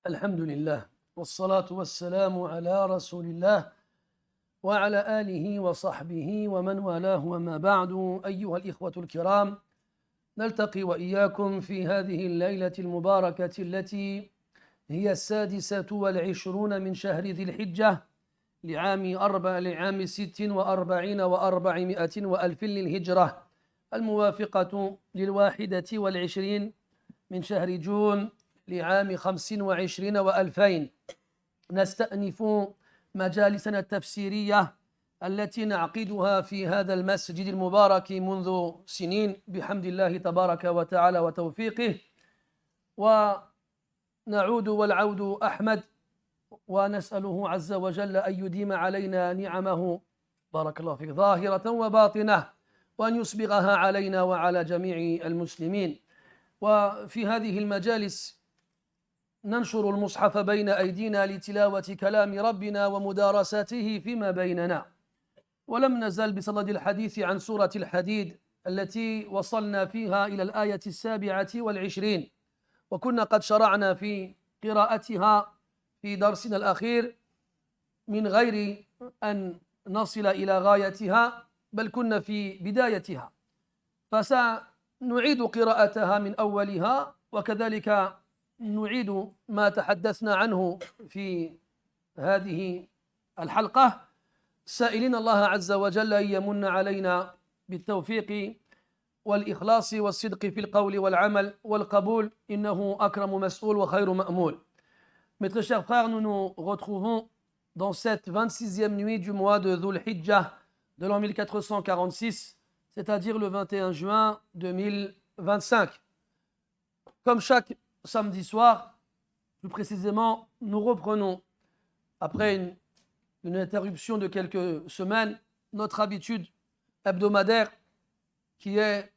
الحمد لله والصلاة والسلام على رسول الله وعلى آله وصحبه ومن والاه، وما بعد. أيها الإخوة الكرام، نلتقي وإياكم في هذه الليلة المباركة التي هي 26 من شهر ذي الحجة لعام 46 و400 وألف للهجرة، الموافقة ل21 من شهر جون لعام 25 و2000. نستأنف مجالسنا التفسيرية التي نعقدها في هذا المسجد المبارك منذ سنين بحمد الله تبارك وتعالى وتوفيقه، ونعود والعود أحمد، ونسأله عز وجل أن يديم علينا نعمه بارك الله فيك ظاهرة وباطنة، وأن يسبغها علينا وعلى جميع المسلمين. وفي هذه المجالس ننشر المصحف بين أيدينا لتلاوة كلام ربنا ومدارساته فيما بيننا، ولم نزل بصدد الحديث عن سورة الحديد التي وصلنا فيها إلى الآية 27، وكنا قد شرعنا في قراءتها في درسنا الأخير من غير أن نصل إلى غايتها، بل كنا في بدايتها، فسنعيد قراءتها من أولها، وكذلك نعيد ما تحدثنا عنه في هذه الحلقة، سائلين الله عز وجل أن يمن علينا بالتوفيق والإخلاص والصدق في القول والعمل والقبول، إنه أكرم مسؤول وخير مأمول. Mes très chers frères, nous nous retrouvons dans cette 26e nuit du mois de Dhul Hijjah de l'an 1446, c'est-à-dire le 21 juin 2025. Comme chaque samedi soir, plus précisément, nous reprenons, après une interruption de quelques semaines, notre habitude hebdomadaire qui est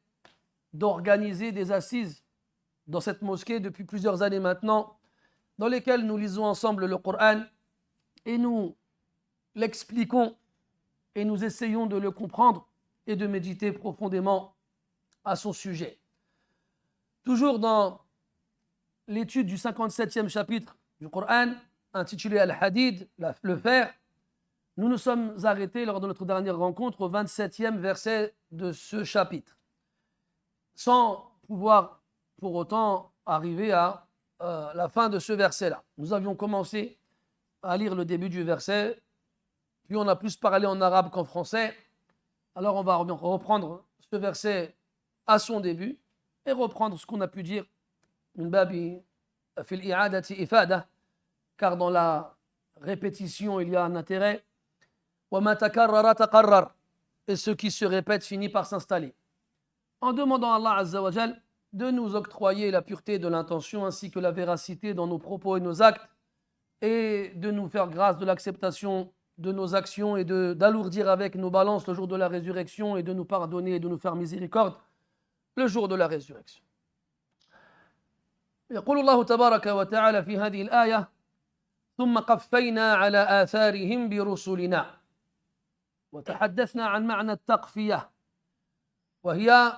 d'organiser des assises dans cette mosquée depuis plusieurs années maintenant, dans lesquelles nous lisons ensemble le Coran et nous l'expliquons et nous essayons de le comprendre et de méditer profondément à son sujet. Toujours dans l'étude du 57e chapitre du Coran, intitulé Al-Hadid, le fer, nous nous sommes arrêtés lors de notre dernière rencontre au 27e verset de ce chapitre, sans pouvoir pour autant arriver à la fin de ce verset-là. Nous avions commencé à lire le début du verset, puis on a plus parlé en arabe qu'en français. Alors on va reprendre ce verset à son début et reprendre ce qu'on a pu dire min babi fil i'adati ifada, car dans la répétition il y a un intérêt. Wa ma takarrara taqarrar, et ce qui se répète finit par s'installer. En demandant à Allah Azza wa Jal de nous octroyer la pureté de l'intention ainsi que la véracité dans nos propos et nos actes, et de nous faire grâce de l'acceptation de nos actions et d'alourdir avec nos balances le jour de la résurrection, et de nous pardonner et de nous faire miséricorde le jour de la résurrection. يقول الله تبارك وتعالى في هذه الآية: ثم قفينا على آثارهم برسلنا. وتحدثنا عن معنى التقفية، وهي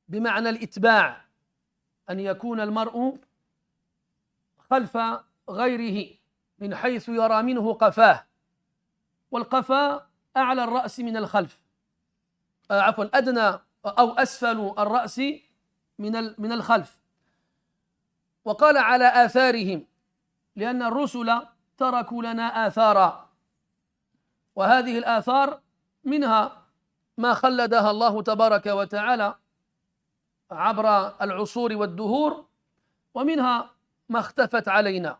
بمعنى الإتباع، أن يكون المرء خلف غيره من حيث يرى منه قفاه، والقفا أعلى الرأس من الخلف، أدنى أو أسفل الرأس من الخلف. وقال على آثارهم لأن الرسل تركوا لنا آثارا، وهذه الآثار منها ما خلدها الله تبارك وتعالى عبر العصور والدهور، ومنها ما اختفت علينا،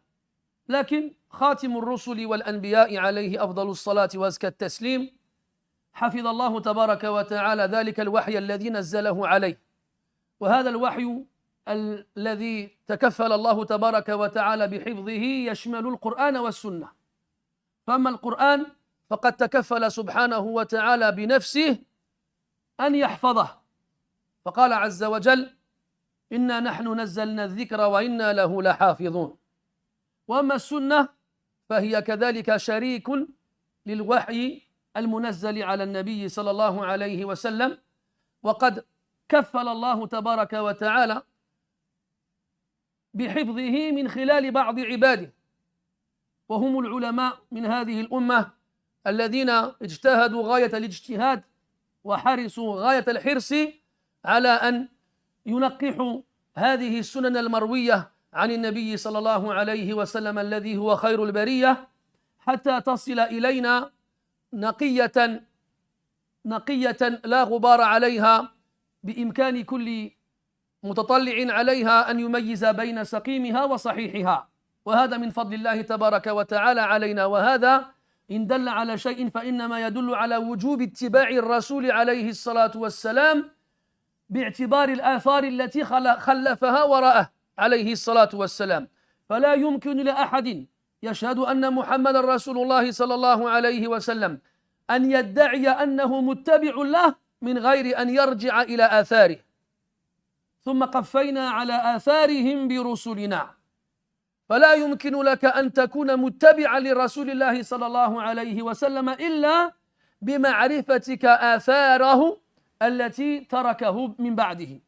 لكن خاتم الرسل والأنبياء عليه أفضل الصلاة وأزكى التسليم حفظ الله تبارك وتعالى ذلك الوحي الذي نزله عليه، وهذا الوحي الذي تكفل الله تبارك وتعالى بحفظه يشمل القرآن والسنة. فأما القرآن فقد تكفل سبحانه وتعالى بنفسه أن يحفظه، فقال عز وجل: إنا نحن نزلنا الذكر وإنا له لحافظون. وأما السنة فهي كذلك شريك للوحي المنزل على النبي صلى الله عليه وسلم، وقد كفل الله تبارك وتعالى بحفظه من خلال بعض عباده وهم العلماء من هذه الأمة الذين اجتهدوا غاية الاجتهاد وحرصوا غاية الحرص على أن ينقحوا هذه السنن المروية عن النبي صلى الله عليه وسلم الذي هو خير البرية حتى تصل إلينا نقية لا غبار عليها بإمكان كل متطلع عليها أن يميز بين سقيمها وصحيحها وهذا من فضل الله تبارك وتعالى علينا وهذا إن دل على شيء فإنما يدل على وجوب اتباع الرسول عليه الصلاة والسلام باعتبار الآثار التي خلفها وراءه عليه الصلاة والسلام فلا يمكن لأحد يشهد أن محمد رسول الله صلى الله عليه وسلم أن يدعي أنه متبع له من غير أن يرجع إلى آثاره ثم قفينا على آثارهم برسلنا فلا يمكن لك أن تكون متبعا لرسول الله صلى الله عليه وسلم إلا بمعرفتك آثاره التي تركه من بعده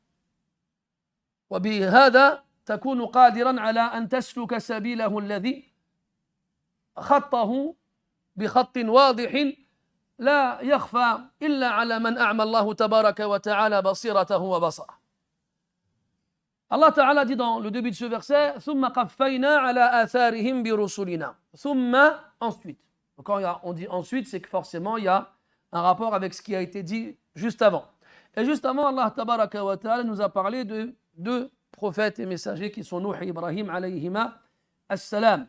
وبهذا تكون قادرا على أن تسلك سبيله الذي خطه بخط واضح لا يخفى إلا على من أعمى الله تبارك وتعالى بصيرته وبصره. Allah Ta'ala dit dans le début de ce verset ثم قفينا على آثارهم برسلنا ثم ensuite. Donc quand on dit ensuite, c'est que forcément il y a un rapport avec ce qui a été dit juste avant. Et juste avant, Allah Tabaraka wa Ta'ala nous a parlé de deux prophètes et messagers qui sont Nuh et Ibrahim alayhima as-salam.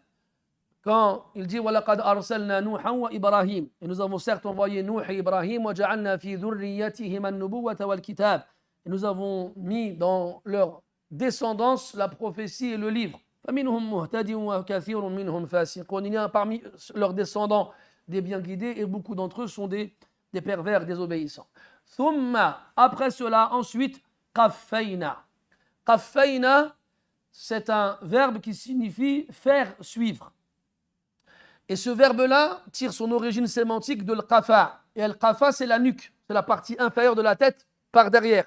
Quand il dit وَلَقَدْ أَرْسَلْنَا نُوحًا وَإِبْرَاهِيمَ et nous avons certes envoyé Nuh et Ibrahim وَجَعَلْنَا فِي ذُرِّيَّتِهِمَا النُّبُوَّةَ وَالْكِتَابَ et nous avons mis dans leur descendance la prophétie et le livre. فَمِنْهُمْ مُهْتَدٍ وَكَثِيرٌ مِنْهُمْ فَاسِقُونَ. Il y a parmi leurs descendants des bien guidés et beaucoup d'entre eux sont des pervers, désobéissants. ثُمَّ après cela, ensuite, قَفَّيْنَا. قَفَّيْنَا, c'est un verbe qui signifie faire suivre. Et ce verbe-là tire son origine sémantique de l'qafa. Et l'qafa, c'est la nuque, c'est la partie inférieure de la tête par derrière.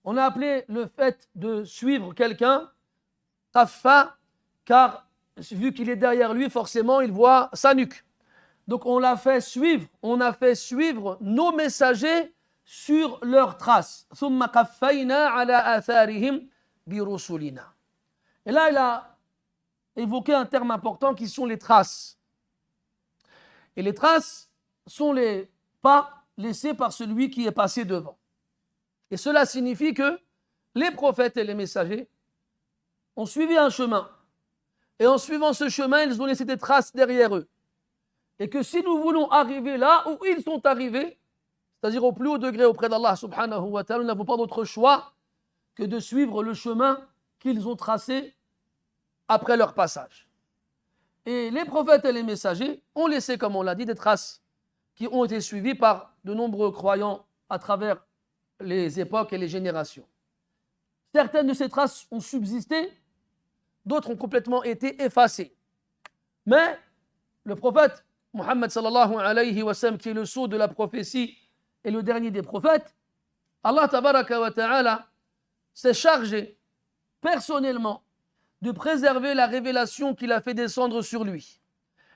On a appelé le fait de suivre quelqu'un qafa, car vu qu'il est derrière lui, forcément, il voit sa nuque. Donc on l'a fait suivre, on a fait suivre nos messagers sur leurs traces. ثُمَّ قَفَّيْنَا عَلَى آثَارِهِمْ بِرُسُلِنَا. Et là, il a évoqué un terme important qui sont les traces. Et les traces sont les pas laissés par celui qui est passé devant. Et cela signifie que les prophètes et les messagers ont suivi un chemin. Et en suivant ce chemin, ils ont laissé des traces derrière eux. Et que si nous voulons arriver là où ils sont arrivés, c'est-à-dire au plus haut degré auprès d'Allah subhanahu wa ta'ala, nous n'avons pas d'autre choix que de suivre le chemin qu'ils ont tracé après leur passage. Et les prophètes et les messagers ont laissé, comme on l'a dit, des traces qui ont été suivies par de nombreux croyants à travers les époques et les générations. Certaines de ces traces ont subsisté, d'autres ont complètement été effacées. Mais le prophète Muhammad sallallahu alayhi wa sallam, qui est le sceau de la prophétie et le dernier des prophètes, Allah tabaraka wa ta'ala s'est chargé personnellement de préserver la révélation qu'il a fait descendre sur lui.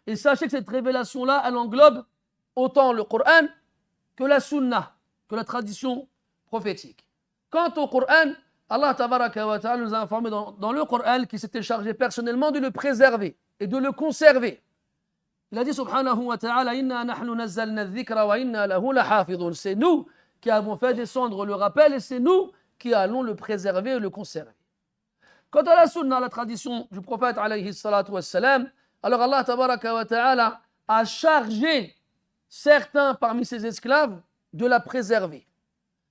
Et sachez que cette révélation-là, elle englobe autant le Coran que la Sunna, que la tradition prophétique. Quant au Coran, Allah tabaraka wa ta'ala nous a informé dans le Coran qu'il s'était chargé personnellement de le préserver et de le conserver. Il a dit subhanahu wa ta'ala inna nahnu nazzalna adh-dhikra wa inna lahu lahafidhun. C'est nous qui avons fait descendre le rappel et c'est nous qui allons le préserver et le conserver. Quant à la sunna, la tradition du prophète alayhi salatu wassalam, alors Allah tabaraka wa ta'ala a chargé certains parmi ses esclaves de la préserver.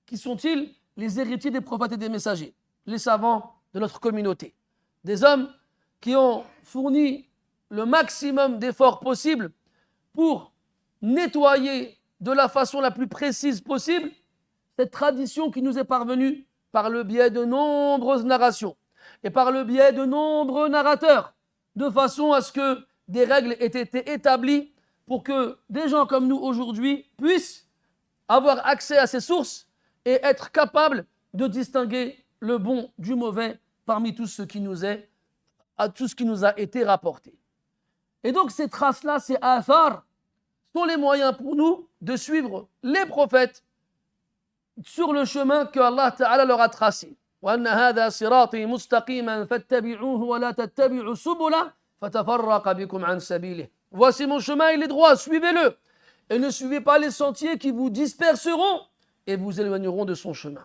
Qui sont-ils? Les héritiers des prophètes et des messagers, les savants de notre communauté. Des hommes qui ont fourni le maximum d'efforts possibles pour nettoyer de la façon la plus précise possible cette tradition qui nous est parvenue par le biais de nombreuses narrations et par le biais de nombreux narrateurs, de façon à ce que des règles aient été établies pour que des gens comme nous aujourd'hui puissent avoir accès à ces sources et être capables de distinguer le bon du mauvais parmi tout ce qui nous est à tout ce qui nous a été rapporté. Et donc ces traces-là, ces athar, sont les moyens pour nous de suivre les prophètes sur le chemin que Allah Ta'ala leur a tracé. وأن هذا صراطي مستقيما فاتبعوه ولا تتبعوا السبل فتفرق بكم عن سبيله. Voici mon chemin, il est droit, suivez-le. Et ne suivez pas les sentiers qui vous disperseront et vous éloigneront de son chemin.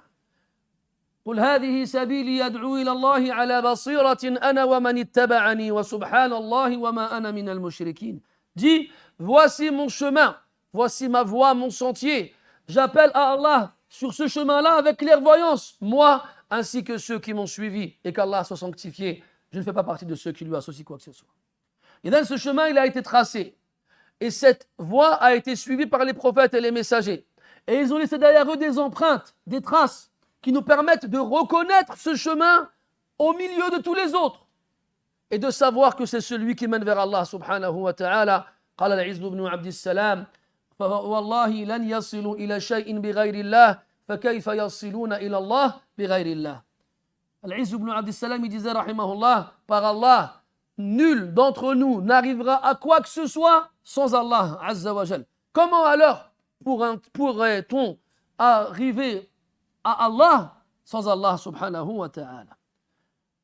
قل هذه سبيلي يدعو إلى الله على بصيرة أنا ومن اتبعني وسبحان الله وما أنا من المشركين. Dis, voici mon chemin, voici ma voie, mon sentier. J'appelle à Allah sur ce chemin-là avec clairvoyance, moi ainsi que ceux qui m'ont suivi, et qu'Allah soit sanctifié. Je ne fais pas partie de ceux qui lui associent quoi que ce soit. Et dans ce chemin, il a été tracé. Et cette voie a été suivie par les prophètes et les messagers. Et ils ont laissé derrière eux des empreintes, des traces, qui nous permettent de reconnaître ce chemin au milieu de tous les autres. Et de savoir que c'est celui qui mène vers Allah subhanahu wa ta'ala. قال العز بن عبد السلام والله لن يصلوا إلى شيء بغير الله فكيف يصلون إلى الله بغير الله. Al-Izz ibn Abd al-Salam, il disait, rahimahullah, par Allah, nul d'entre nous n'arrivera à quoi que ce soit sans Allah, azza wa jal. Comment alors pourrait-on arriver à Allah sans Allah, subhanahu wa ta'ala?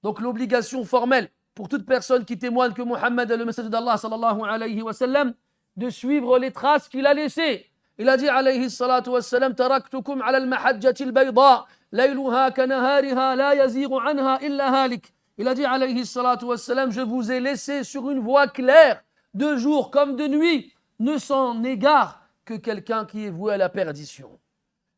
Donc l'obligation formelle pour toute personne qui témoigne que Mohammed est le messager d'Allah, sallallahu alayhi wa sallam, de suivre les traces qu'il a laissées. Il a dit, alayhi salatu wa sallam, taraktukum ala al-mahajjati al-bayda. ليلها كنهارها لا يزيغ عنها إلا هالك. Il a dit alayhi salatu wassalam, je vous ai laissé sur une voie claire, de jour comme de nuit, ne s'en égare que quelqu'un qui est voué à la perdition.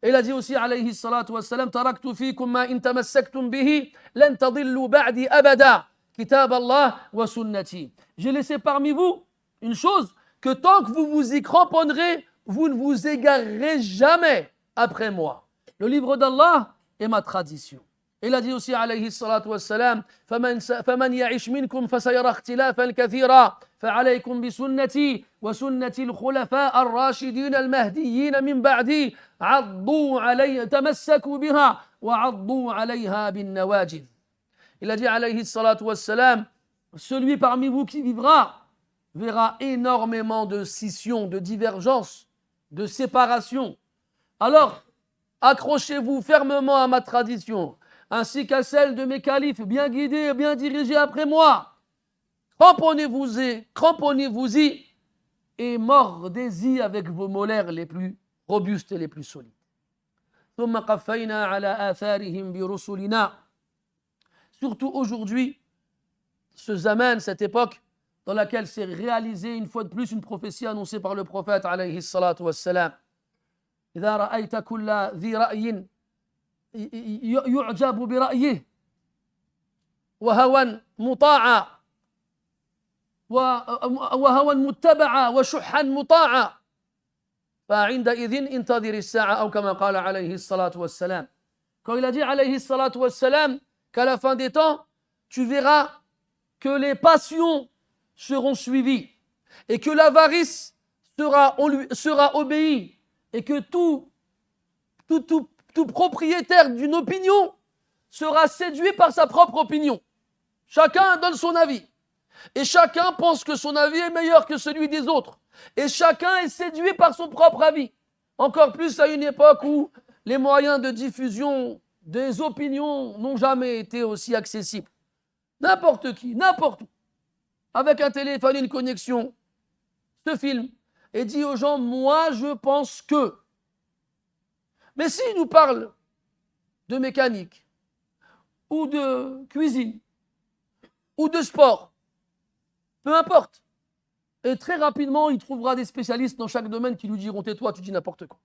Et il a dit aussi alayhi salatu wassalam, taraktu fikum ma in tamassaktum bihi lan tadillu ba'di abada kitab Allah wa sunnati. J'ai laissé parmi vous une chose que tant que vous vous y cramponnerez, vous ne vous égarerez jamais après moi. Le livre d'Allah et ma tradition. Il a dit aussi alayhi salatu wassalam, فمن يعش منكم فسيرى اختلافا كثيرا فعليكم بسنتي وسنة الخلفاء الراشدين المهديين من بعدي عضوا علي تمسكوا بها وعضوا عليها بالنواجذ. Il a dit alayhi salatu wassalam, celui parmi vous qui vivra verra énormément de scissions, de divergences, de séparations. Alors accrochez-vous fermement à ma tradition, ainsi qu'à celle de mes califes, bien guidés et bien dirigés après moi. Cramponnez-vous-y et mordez-y avec vos molaires les plus robustes et les plus solides. ثم قفينا على آثارهم برسلنا. Surtout aujourd'hui, ce zaman, cette époque dans laquelle s'est réalisée une fois de plus une prophétie annoncée par le prophète alayhi salatu wassalam. إذا رأيت كل ذي رأي يعجب برأيه وهوى مطاعا وهوى متبعا وشحا مطاعا فعندئذ انتظر الساعة أو كما قال عليه الصلاة والسلام. Quand il a dit alayhi salatu wassalam qu'à la fin des temps, tu verras que les passions seront suivies et que l'avarice sera obéie. Et que tout propriétaire d'une opinion sera séduit par sa propre opinion. Chacun donne son avis. Et chacun pense que son avis est meilleur que celui des autres. Et chacun est séduit par son propre avis. Encore plus à une époque où les moyens de diffusion des opinions n'ont jamais été aussi accessibles. N'importe qui, n'importe où, avec un téléphone, une connexion, se filme et dit aux gens, moi je pense que. Mais s'il nous parle de mécanique, ou de cuisine, ou de sport, peu importe. Et très rapidement, il trouvera des spécialistes dans chaque domaine qui lui diront, tais-toi, tu dis n'importe quoi.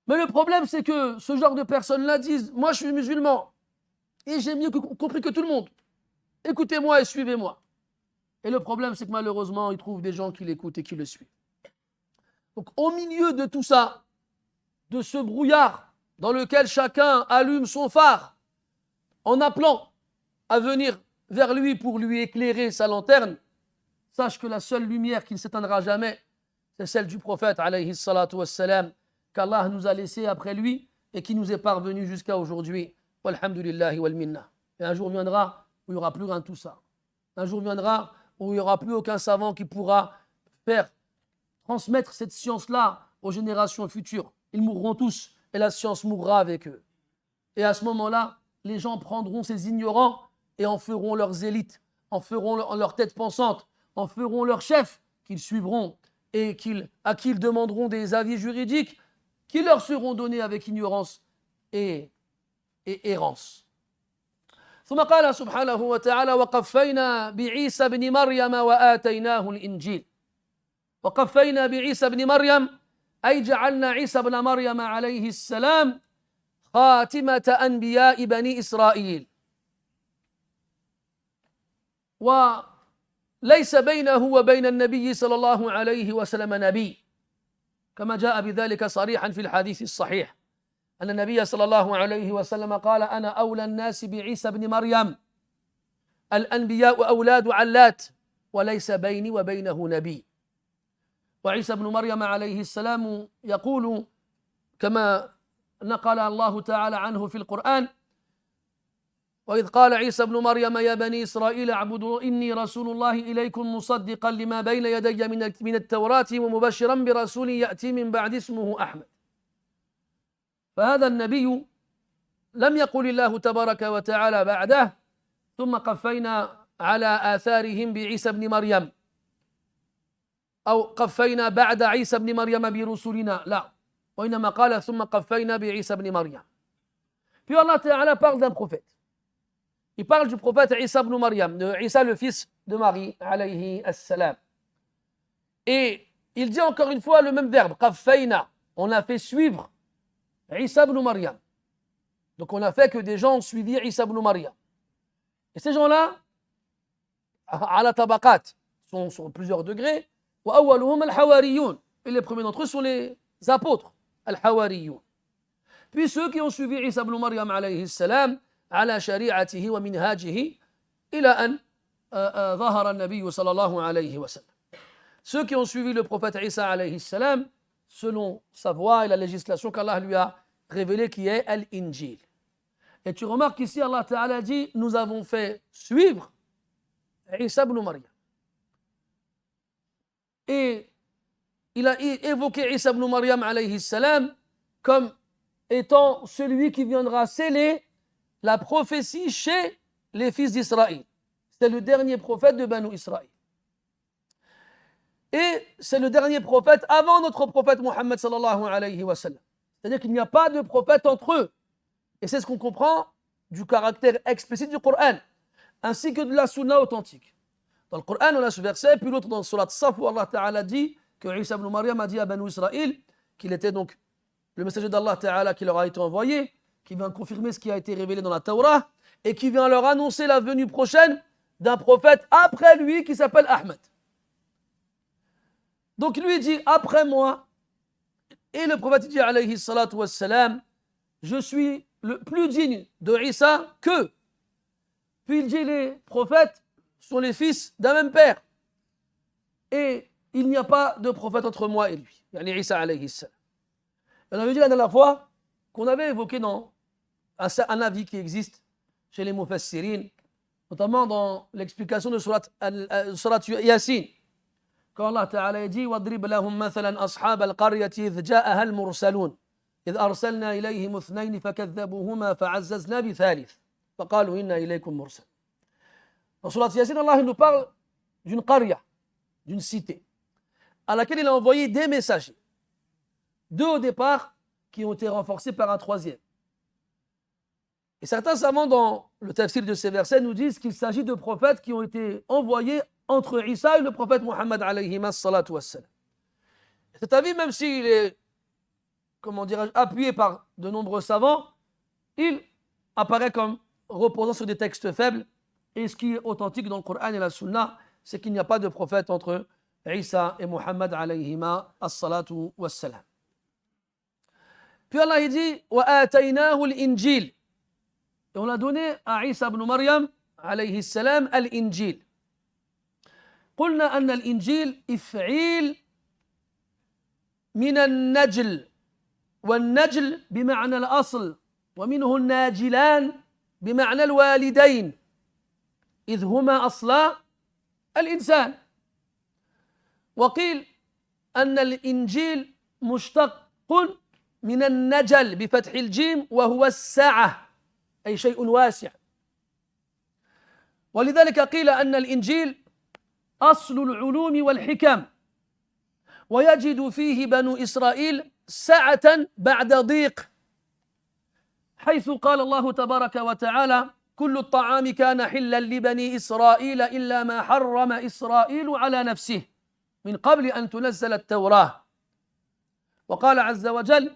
Mais le problème, c'est que ce genre de personnes-là disent, moi je suis musulman, et j'ai mieux compris que tout le monde. Écoutez-moi et suivez-moi. Et le problème, c'est que malheureusement, il trouve des gens qui l'écoutent et qui le suivent. Donc, au milieu de tout ça, de ce brouillard dans lequel chacun allume son phare en appelant à venir vers lui pour lui éclairer sa lanterne, sache que la seule lumière qui ne s'éteindra jamais, c'est celle du prophète, alayhi salatu wassalam, qu'Allah nous a laissé après lui et qui nous est parvenu jusqu'à aujourd'hui. Walhamdulillahi wal minna. Et un jour viendra où il n'y aura plus rien de tout ça. Un jour viendra où il n'y aura plus aucun savant qui pourra faire transmettre cette science-là aux générations futures. Ils mourront tous et la science mourra avec eux. Et à ce moment-là, les gens prendront ces ignorants et en feront leurs élites, en feront leur tête pensante, en feront leurs chefs qu'ils suivront et à qui ils demanderont des avis juridiques qui leur seront donnés avec ignorance et errance. ثم قال سبحانه وتعالى وقفينا بعيسى بن مريم وآتيناه الإنجيل وقفينا بعيسى بن مريم أي جعلنا عيسى بن مريم عليه السلام خاتمة أنبياء بني إسرائيل وليس بينه وبين النبي صلى الله عليه وسلم نبي كما جاء بذلك صريحا في الحديث الصحيح أن النبي صلى الله عليه وسلم قال أنا أولى الناس بعيسى بن مريم الأنبياء أولاد علات وليس بيني وبينه نبي وعيسى بن مريم عليه السلام يقول كما نقل الله تعالى عنه في القرآن وإذ قال عيسى بن مريم يا بني إسرائيل اعبدوا إني رسول الله إليكم مصدقا لما بين يدي من التوراة ومبشرا برسول يأتي من بعد اسمه أحمد فهذا النبي لم يقل الله تبارك وتعالى بعده ثم قفينا على آثارهم بعيسى بن مريم أو قفينا بعد عيسى بن مريم برسلنا لا وإنما قال ثم قفينا بعيسى بن مريم. Puis Allah Ta'ala parle d'un prophète. Il parle du prophète Isa ibn Maryam, de Isa le fils de Marie, alayhi assalam. Et il dit encore une fois le même verbe, qaffayna. On a fait suivre Isa ibn Maryam. Donc on a fait que des gens ont suivi Isa ibn Maryam. Et ces gens-là, ala tabaqat, sont plusieurs degrés. Wa awwaluhum al-hawariyun. Et les premiers d'entre eux sont les apôtres, al-hawariyun. Puis ceux qui ont suivi Isa ibn Maryam alayhi salam, على شريعته ومنهاجه إلى أن ظهر النبي صلى الله عليه وسلم. Ceux qui ont suivi le prophète Isa alayhi salam selon sa voie et la législation qu'Allah lui a révélée qui est Al-Injil. Et tu remarques ici Allah Ta'ala dit nous avons fait suivre Isa ibn Maryam. Et il a évoqué Isa ibn Maryam alayhi salam comme étant celui qui viendra sceller la prophétie chez les fils d'Israël. C'est le dernier prophète de Banu Israël. Et c'est le dernier prophète avant notre prophète Muhammad sallallahu alayhi wa sallam. C'est-à-dire qu'il n'y a pas de prophète entre eux. Et c'est ce qu'on comprend du caractère explicite du Coran, ainsi que de la sunna authentique. Dans le Coran, on a ce verset, puis l'autre dans le Surat Saf, où Allah Ta'ala dit que Isa ibn Maryam a dit à Banu Israël qu'il était donc le messager d'Allah Ta'ala qui leur a été envoyé, qui vient confirmer ce qui a été révélé dans la Torah et qui vient leur annoncer la venue prochaine d'un prophète après lui qui s'appelle Ahmed. Donc lui dit après moi, et le prophète dit alayhi salatu wassalam, je suis le plus digne de Isa que. Puis il dit les prophètes sont les fils d'un même père et il n'y a pas de prophète entre moi et lui. Yani Isa alayhi salam. On avait dit la dernière fois qu'on avait évoqué dans un avis qui existe chez les Mufassirin, notamment dans l'explication de Surat Yasin, quand Allah Ta'ala dit وَاضْرِبْ لَهُمْ مَثَلًا أَصْحَابَ الْقَرْيَةِ إِذْ جَاءَهَا الْمُرْسَلُونَ إِذْ أَرْسَلْنَا إِلَيْهِمُ اثْنَيْنِ فَكَذَّبُوهُمَا فَعَزَّزْنَا بِثَالِثٍ فَقَالُوا إِنَّا إِلَيْكُمْ مُرْسَلُونَ. Dans Surat Yasin, Allah nous parle d'une qarya, d'une cité, à laquelle il a envoyé des messagers. Deux au départ, qui ont été renforcés par un troisième. Et certains savants dans le tafsir de ces versets nous disent qu'il s'agit de prophètes qui ont été envoyés entre Isa et le prophète Muhammad alayhi salatu wassalam. Cet avis, même s'il est, comment dirais-je, appuyé par de nombreux savants, il apparaît comme reposant sur des textes faibles. Et ce qui est authentique dans le Coran et la Sunna, c'est qu'il n'y a pas de prophète entre Isa et Muhammad alayhi salatu wassalam. Puis Allah il dit وَآتَيْنَاهُ الْإِنْجِيلِ. Et on a donné à Isa ibn Maryam alayhi السلام الإنجيل. قلنا أن الإنجيل إفعيل من النجل والنجل بمعنى الأصل ومنه الناجلان بمعنى الوالدين إذ هما أصلا الإنسان. وقيل أن الإنجيل مشتق من النجل بفتح الجيم وهو السعة أي شيء واسع. ولذلك قيل أن الإنجيل أصل العلوم والحكم، ويجد فيه بنو إسرائيل سعة بعد ضيق، حيث قال الله تبارك وتعالى: كل الطعام كان حلا لبني إسرائيل إلا ما حرم إسرائيل على نفسه من قبل أن تنزل التوراة. وقال عز وجل: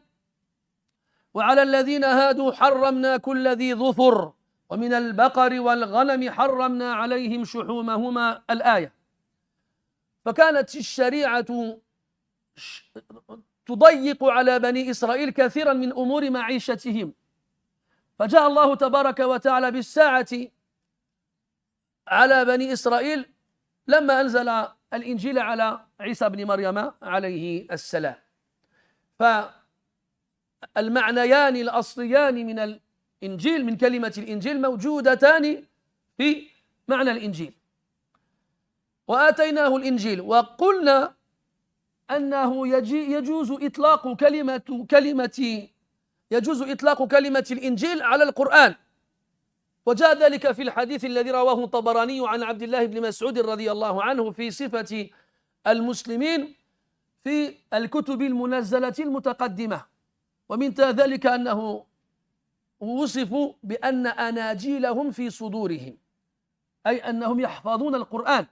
وعلى الذين هادوا حرمنا كل ذي ظفر ومن البقر والغنم حرمنا عليهم شحومهما، الآية. فكانت الشريعة تضيق على بني إسرائيل كثيرا من أمور معيشتهم، فجاء الله تبارك وتعالى بالساعة على بني إسرائيل لما أنزل الإنجيل على عيسى بن مريم عليه السلام. فالمعنيان الأصليان من الإنجيل، من كلمة الإنجيل، موجودتان في معنى الإنجيل. وآتيناه الإنجيل، وقلنا أنه يجوز إطلاق كلمة الإنجيل على القرآن، وجاء ذلك في الحديث الذي رواه الطبراني عن عبد الله بن مسعود رضي الله عنه في صفة المسلمين في الكتب المنزلة المتقدمة، ومن ذلك أنه وصفوا بأن أناجيلهم في صدورهم، أي أنهم يحفظون القرآن،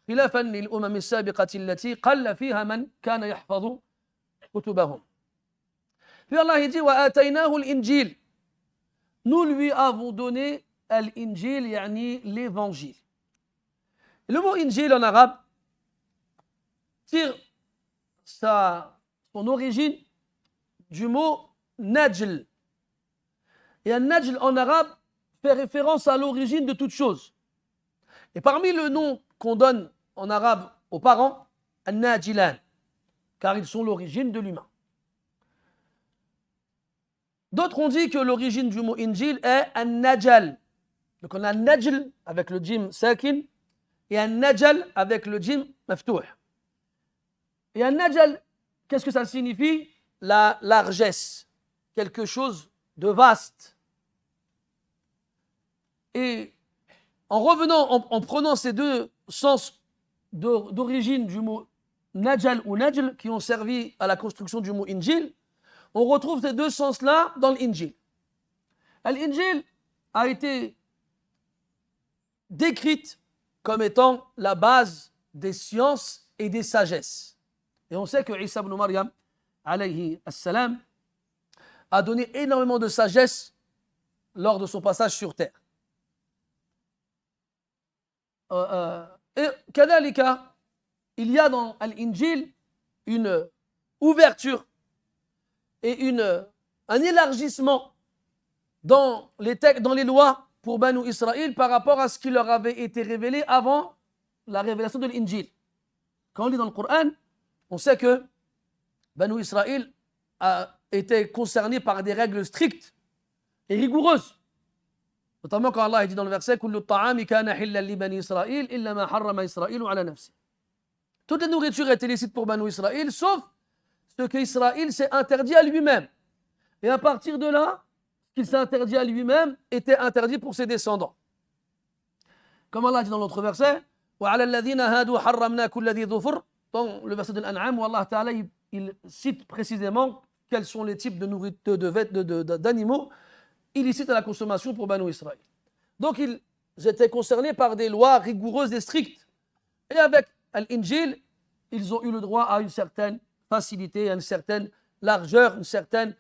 خلافا للأمم السابقة التي قل فيها من كان يحفظ كتبهم. في الله dit وآتيناه الإنجيل. Nous lui avons donné l'Injil, yani l'évangile. Le mot Injil en arabe tire son origine du mot Najl. Et un Najl en arabe fait référence à l'origine de toute chose. Et parmi le nom qu'on donne en arabe aux parents, An-Najilan, car ils sont l'origine de l'humain. D'autres ont dit que l'origine du mot Injil est An-Najal. Donc on a Najl avec le jim sakin et An-Najal avec le jim maftouh. Et An-Najal, qu'est-ce que ça signifie? La largesse, quelque chose de vaste. Et en revenant, en prenant ces deux sens d'origine du mot Najal ou Najl qui ont servi à la construction du mot Injil, on retrouve ces deux sens-là dans l'Injil. L'Injil a été décrite comme étant la base des sciences et des sagesses. Et on sait que Isa ibn Maryam, alayhi assalam, a donné énormément de sagesse lors de son passage sur terre. Et kadhalika, il y a dans l'Injil une ouverture et un élargissement dans les lois pour Banu Israël par rapport à ce qui leur avait été révélé avant la révélation de l'Injil. Quand on lit dans le Coran, on sait que Banu Israël a été concerné par des règles strictes et rigoureuses. Notamment quand Allah dit dans le verset Kullu at-ta'ami kana hillan li bani Israël illa ma harrama Israël ala nafsi. Toute la nourriture est illicite pour Banu Israël, sauf ce qu'Israël s'est interdit à lui-même. Et à partir de là, ce qu'il s'est interdit à lui-même était interdit pour ses descendants. Comme Allah dit dans l'autre verset, وَعَلَى الَّذِينَ هَادُوا حَرَّمْنَا كُلَّ ذِي ظُفُرٍ. Dans le verset de l'An'am, où Allah Ta'ala il cite précisément quels sont les types de nourriture d'animaux illicites à la consommation pour Banu Israël. Donc ils étaient concernés par des lois rigoureuses et strictes. Et avec l'Injil, ils ont eu le droit à une certaine facilité, à une certaine largeur, une certaine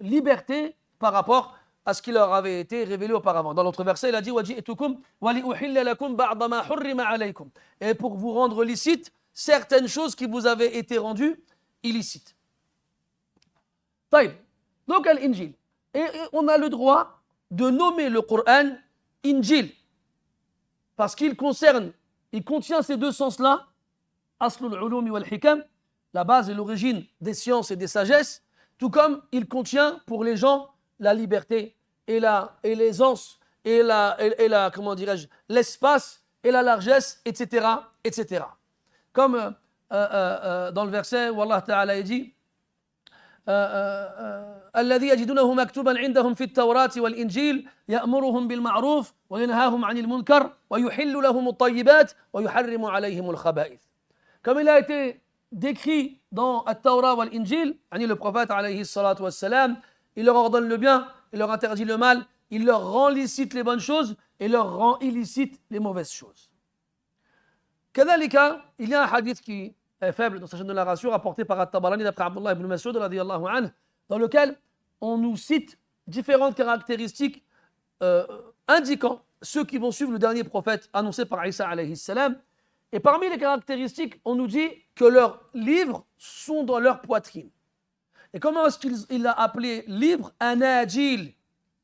liberté par rapport à ce qui leur avait été révélé auparavant. Dans l'autre verset, il a dit وَجِئْتُكُمْ وَلِأُحِلَّ لَكُمْ بَعْضَ مَا حُرِّمَ عَلَيْكُمْ. Et pour vous rendre licite certaines choses qui vous avaient été rendues illicites. Donc l'Injil. Et on a le droit de nommer le Coran Injil parce qu'il contient ces deux sens-là, Aslul Ulumi wal Hikam, la base et l'origine des sciences et des sagesses, tout comme il contient pour les gens la liberté et l'aisance comment dirais-je, l'espace et la largesse, etc., etc. Comme dans le verset où Allah Ta'ala dit الذي يجدونه مكتوبا عندهم في التوراة والإنجيل يأمرهم بالمعروف وينهاهم عن المنكر ويحل لهم الطيبات ويحرم عليهم الخبائث. Comme il a été décrit dans التوراة والإنجيل, le prophète alayhi salatu wassalam, il leur ordonne le bien, il leur interdit le mal, il leur rend licite les bonnes choses et leur rend illicite les mauvaises choses. كذلك, il y a un hadith qui est faible dans sa chaîne de narration rapporté par At-Tabarani d'après Abdullah ibn Mas'ud radiyallahu anhu, dans lequel on nous cite différentes caractéristiques indiquant ceux qui vont suivre le dernier prophète annoncé par Isa alayhi salam. Et parmi les caractéristiques, on nous dit que leurs livres sont dans leur poitrine. Et comment est-ce qu'il a appelé livre? Anajil.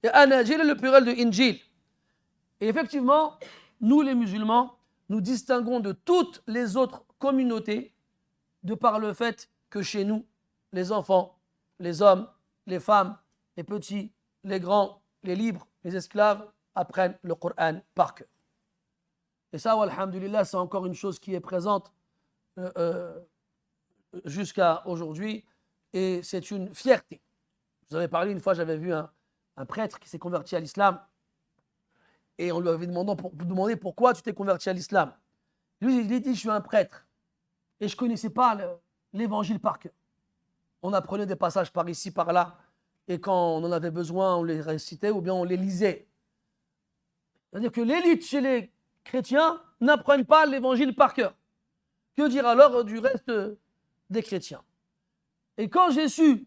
Et Anajil est le pluriel de Injil. Et effectivement, nous les musulmans, nous distinguons de toutes les autres communautés de par le fait que chez nous, les enfants, les hommes, les femmes, les petits, les grands, les libres, les esclaves apprennent le Coran par cœur. Et ça, alhamdulillah, c'est encore une chose qui est présente jusqu'à aujourd'hui et c'est une fierté. Je vous avais parlé une fois, j'avais vu un prêtre qui s'est converti à l'islam et on lui avait demandé pourquoi tu t'es converti à l'islam. Lui, il a dit, je suis un prêtre et je ne connaissais pas l'évangile par cœur. On apprenait des passages par ici, par là et quand on en avait besoin, on les récitait ou bien on les lisait. C'est-à-dire que l'élite chez les chrétiens n'apprennent pas l'évangile par cœur. Que dire alors du reste des chrétiens? Et quand j'ai su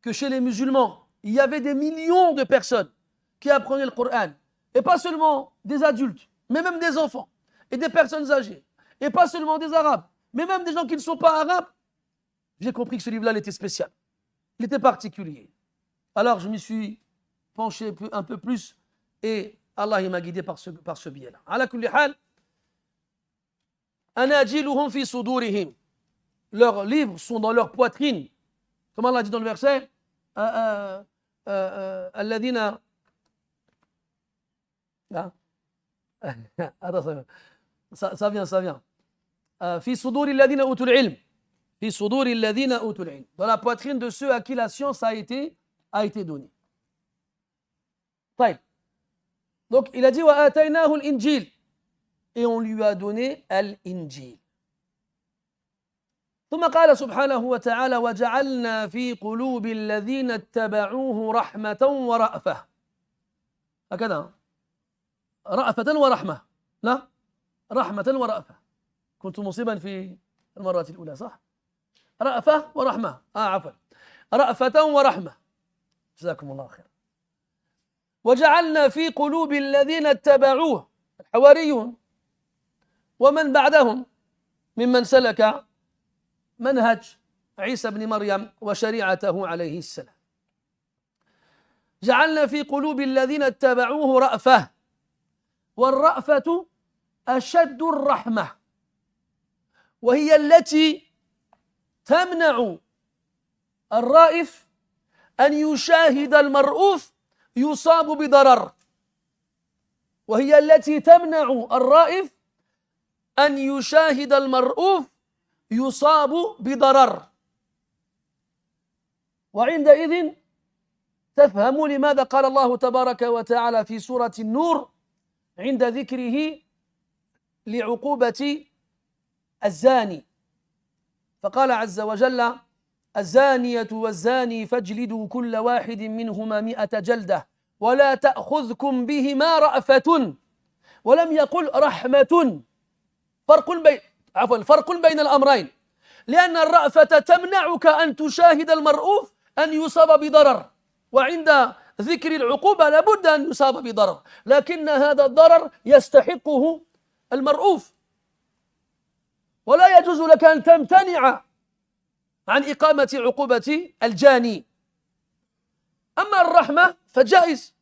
que chez les musulmans, il y avait des millions de personnes qui apprenaient le Coran, et pas seulement des adultes, mais même des enfants, et des personnes âgées, et pas seulement des arabes, mais même des gens qui ne sont pas arabes, j'ai compris que ce livre-là, il était spécial, il était particulier. Alors je m'y suis penché un peu plus, et Allah m'a guidé par ce biais-là. Ala kulli hal, anajiluhum fi sudurihim. Leurs livres sont dans leur poitrine. Comme Allah dit dans le verset, alladhina. Attends, ça vient. Fi suduri alladhina utul ilm. Fi suduri alladhina utul ilm. Dans la poitrine de ceux à qui la science a été donnée. طيب. Donc il a dit wa ataynahu al-injil et on lui a donné al-injil. ثم قال سبحانه وتعالى وجعلنا في قلوب الذين اتبعوه رحمة ورأفة. هكذا رأفة ورحمة، لا رحمة ورأفة. كنت مصيبا في المرة الأولى صح؟ رأفة ورحمة عفوا رأفة ورحمة. جزاكم الله خير. وجعلنا في قلوب الذين اتبعوه الحواريون ومن بعدهم ممن سلك منهج عيسى بن مريم وشريعته عليه السلام. جعلنا في قلوب الذين اتبعوه رأفة، والرأفة أشد الرحمة، وهي التي تمنع الرائف أن يشاهد المرؤوف يصاب بضرر، وهي التي تمنع الرائف أن يشاهد المرؤوف يصاب بضرر. وعندئذ تفهم لماذا قال الله تبارك وتعالى في سورة النور عند ذكره لعقوبة الزاني، فقال عز وجل الزانية والزاني فاجلدوا كل واحد منهما 100 جلدة ولا تأخذكم بهما رأفة، ولم يقل رحمة. فرق بين الأمرين، لأن الرأفة تمنعك أن تشاهد المرؤوف أن يصاب بضرر، وعند ذكر العقوبة لابد أن يصاب بضرر، لكن هذا الضرر يستحقه المرؤوف، ولا يجوز لك أن تمتنع عن إقامة عقوبة الجاني. أما الرحمة فجائز،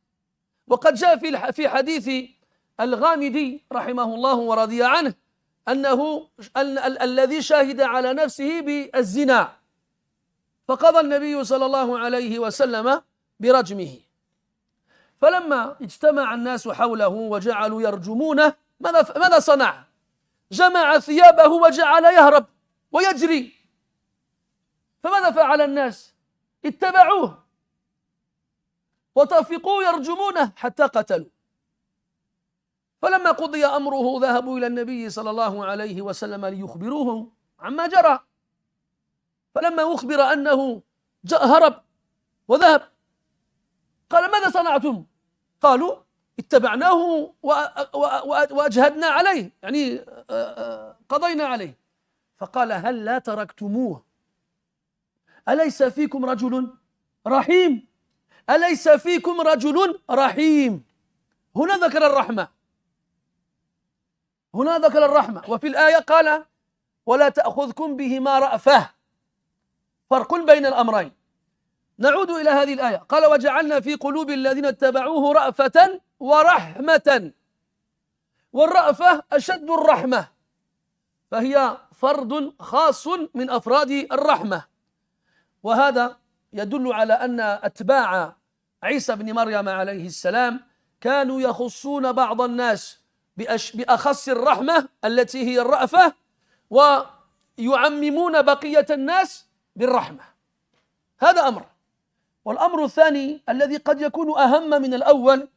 وقد جاء في حديث الغامدي رحمه الله ورضي عنه أنه الذي شهد على نفسه بالزنا فقضى النبي صلى الله عليه وسلم برجمه، فلما اجتمع الناس حوله وجعلوا يرجمونه ماذا صنع؟ جمع ثيابه وجعل يهرب ويجري. فماذا فعل الناس؟ اتبعوه وطفقوا يرجمونه حتى قتلوا. فلما قضي أمره ذهبوا إلى النبي صلى الله عليه وسلم ليخبروه عما جرى. فلما أخبر أنه هرب وذهب قال ماذا صنعتم؟ قالوا اتبعناه وأجهدنا عليه، يعني قضينا عليه. فقال هل لا تركتموه؟ أليس فيكم رجل رحيم؟ أليس فيكم رجل رحيم؟ هنا ذكر الرحمة، هنا ذكر الرحمة. وفي الآية قال ولا تأخذكم بهما رأفة. فرق بين الأمرين. نعود إلى هذه الآية. قال وجعلنا في قلوب الذين اتبعوه رأفة ورحمة. والرأفة أشد الرحمة، فهي فرد خاص من أفراد الرحمة. وهذا يدل على أن أتباع عيسى بن مريم عليه السلام كانوا يخصون بعض الناس بأخص الرحمة التي هي الرأفة، ويعممون بقية الناس بالرحمة. هذا أمر. والأمر الثاني الذي قد يكون أهم من الأول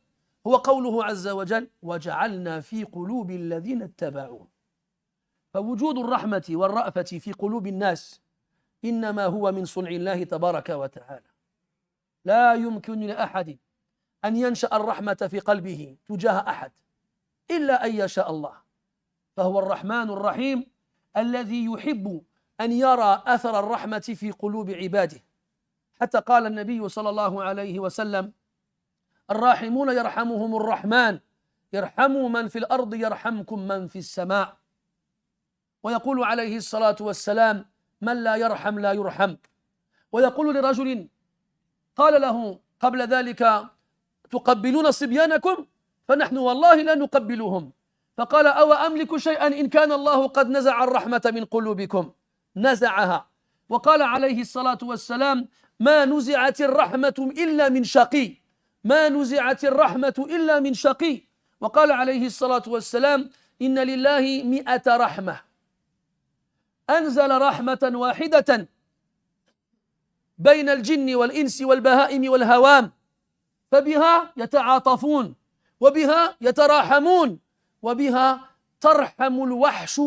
هو قوله عز وجل وجعلنا في قلوب الذين اتبعوه. فوجود الرحمة والرأفة في قلوب الناس إنما هو من صنع الله تبارك وتعالى. لا يمكن لأحد أن ينشأ الرحمة في قلبه تجاه أحد إلا أن يشاء الله. فهو الرحمن الرحيم الذي يحب أن يرى أثر الرحمة في قلوب عباده. حتى قال النبي صلى الله عليه وسلم الراحمون يرحمهم الرحمن ارحموا من في الأرض يرحمكم من في السماء. ويقول عليه الصلاة والسلام من لا يرحم لا يرحم. ويقول لرجل قال له قبل ذلك تقبلون صبيانكم؟ فنحن والله لا نقبلهم. فقال أو أملك شيئا إن كان الله قد نزع الرحمة من قلوبكم؟ نزعها. وقال عليه الصلاة والسلام ما نزعت الرحمة إلا من شقي، ما نزعت الرحمة إلا من شقي. وقال عليه الصلاة والسلام إن لله 100 رحمة، أنزل رحمة واحدة بين الجن والإنس والبهائم والهوام، فبها يتعاطفون وبها يتراحمون وبها ترحم الوحش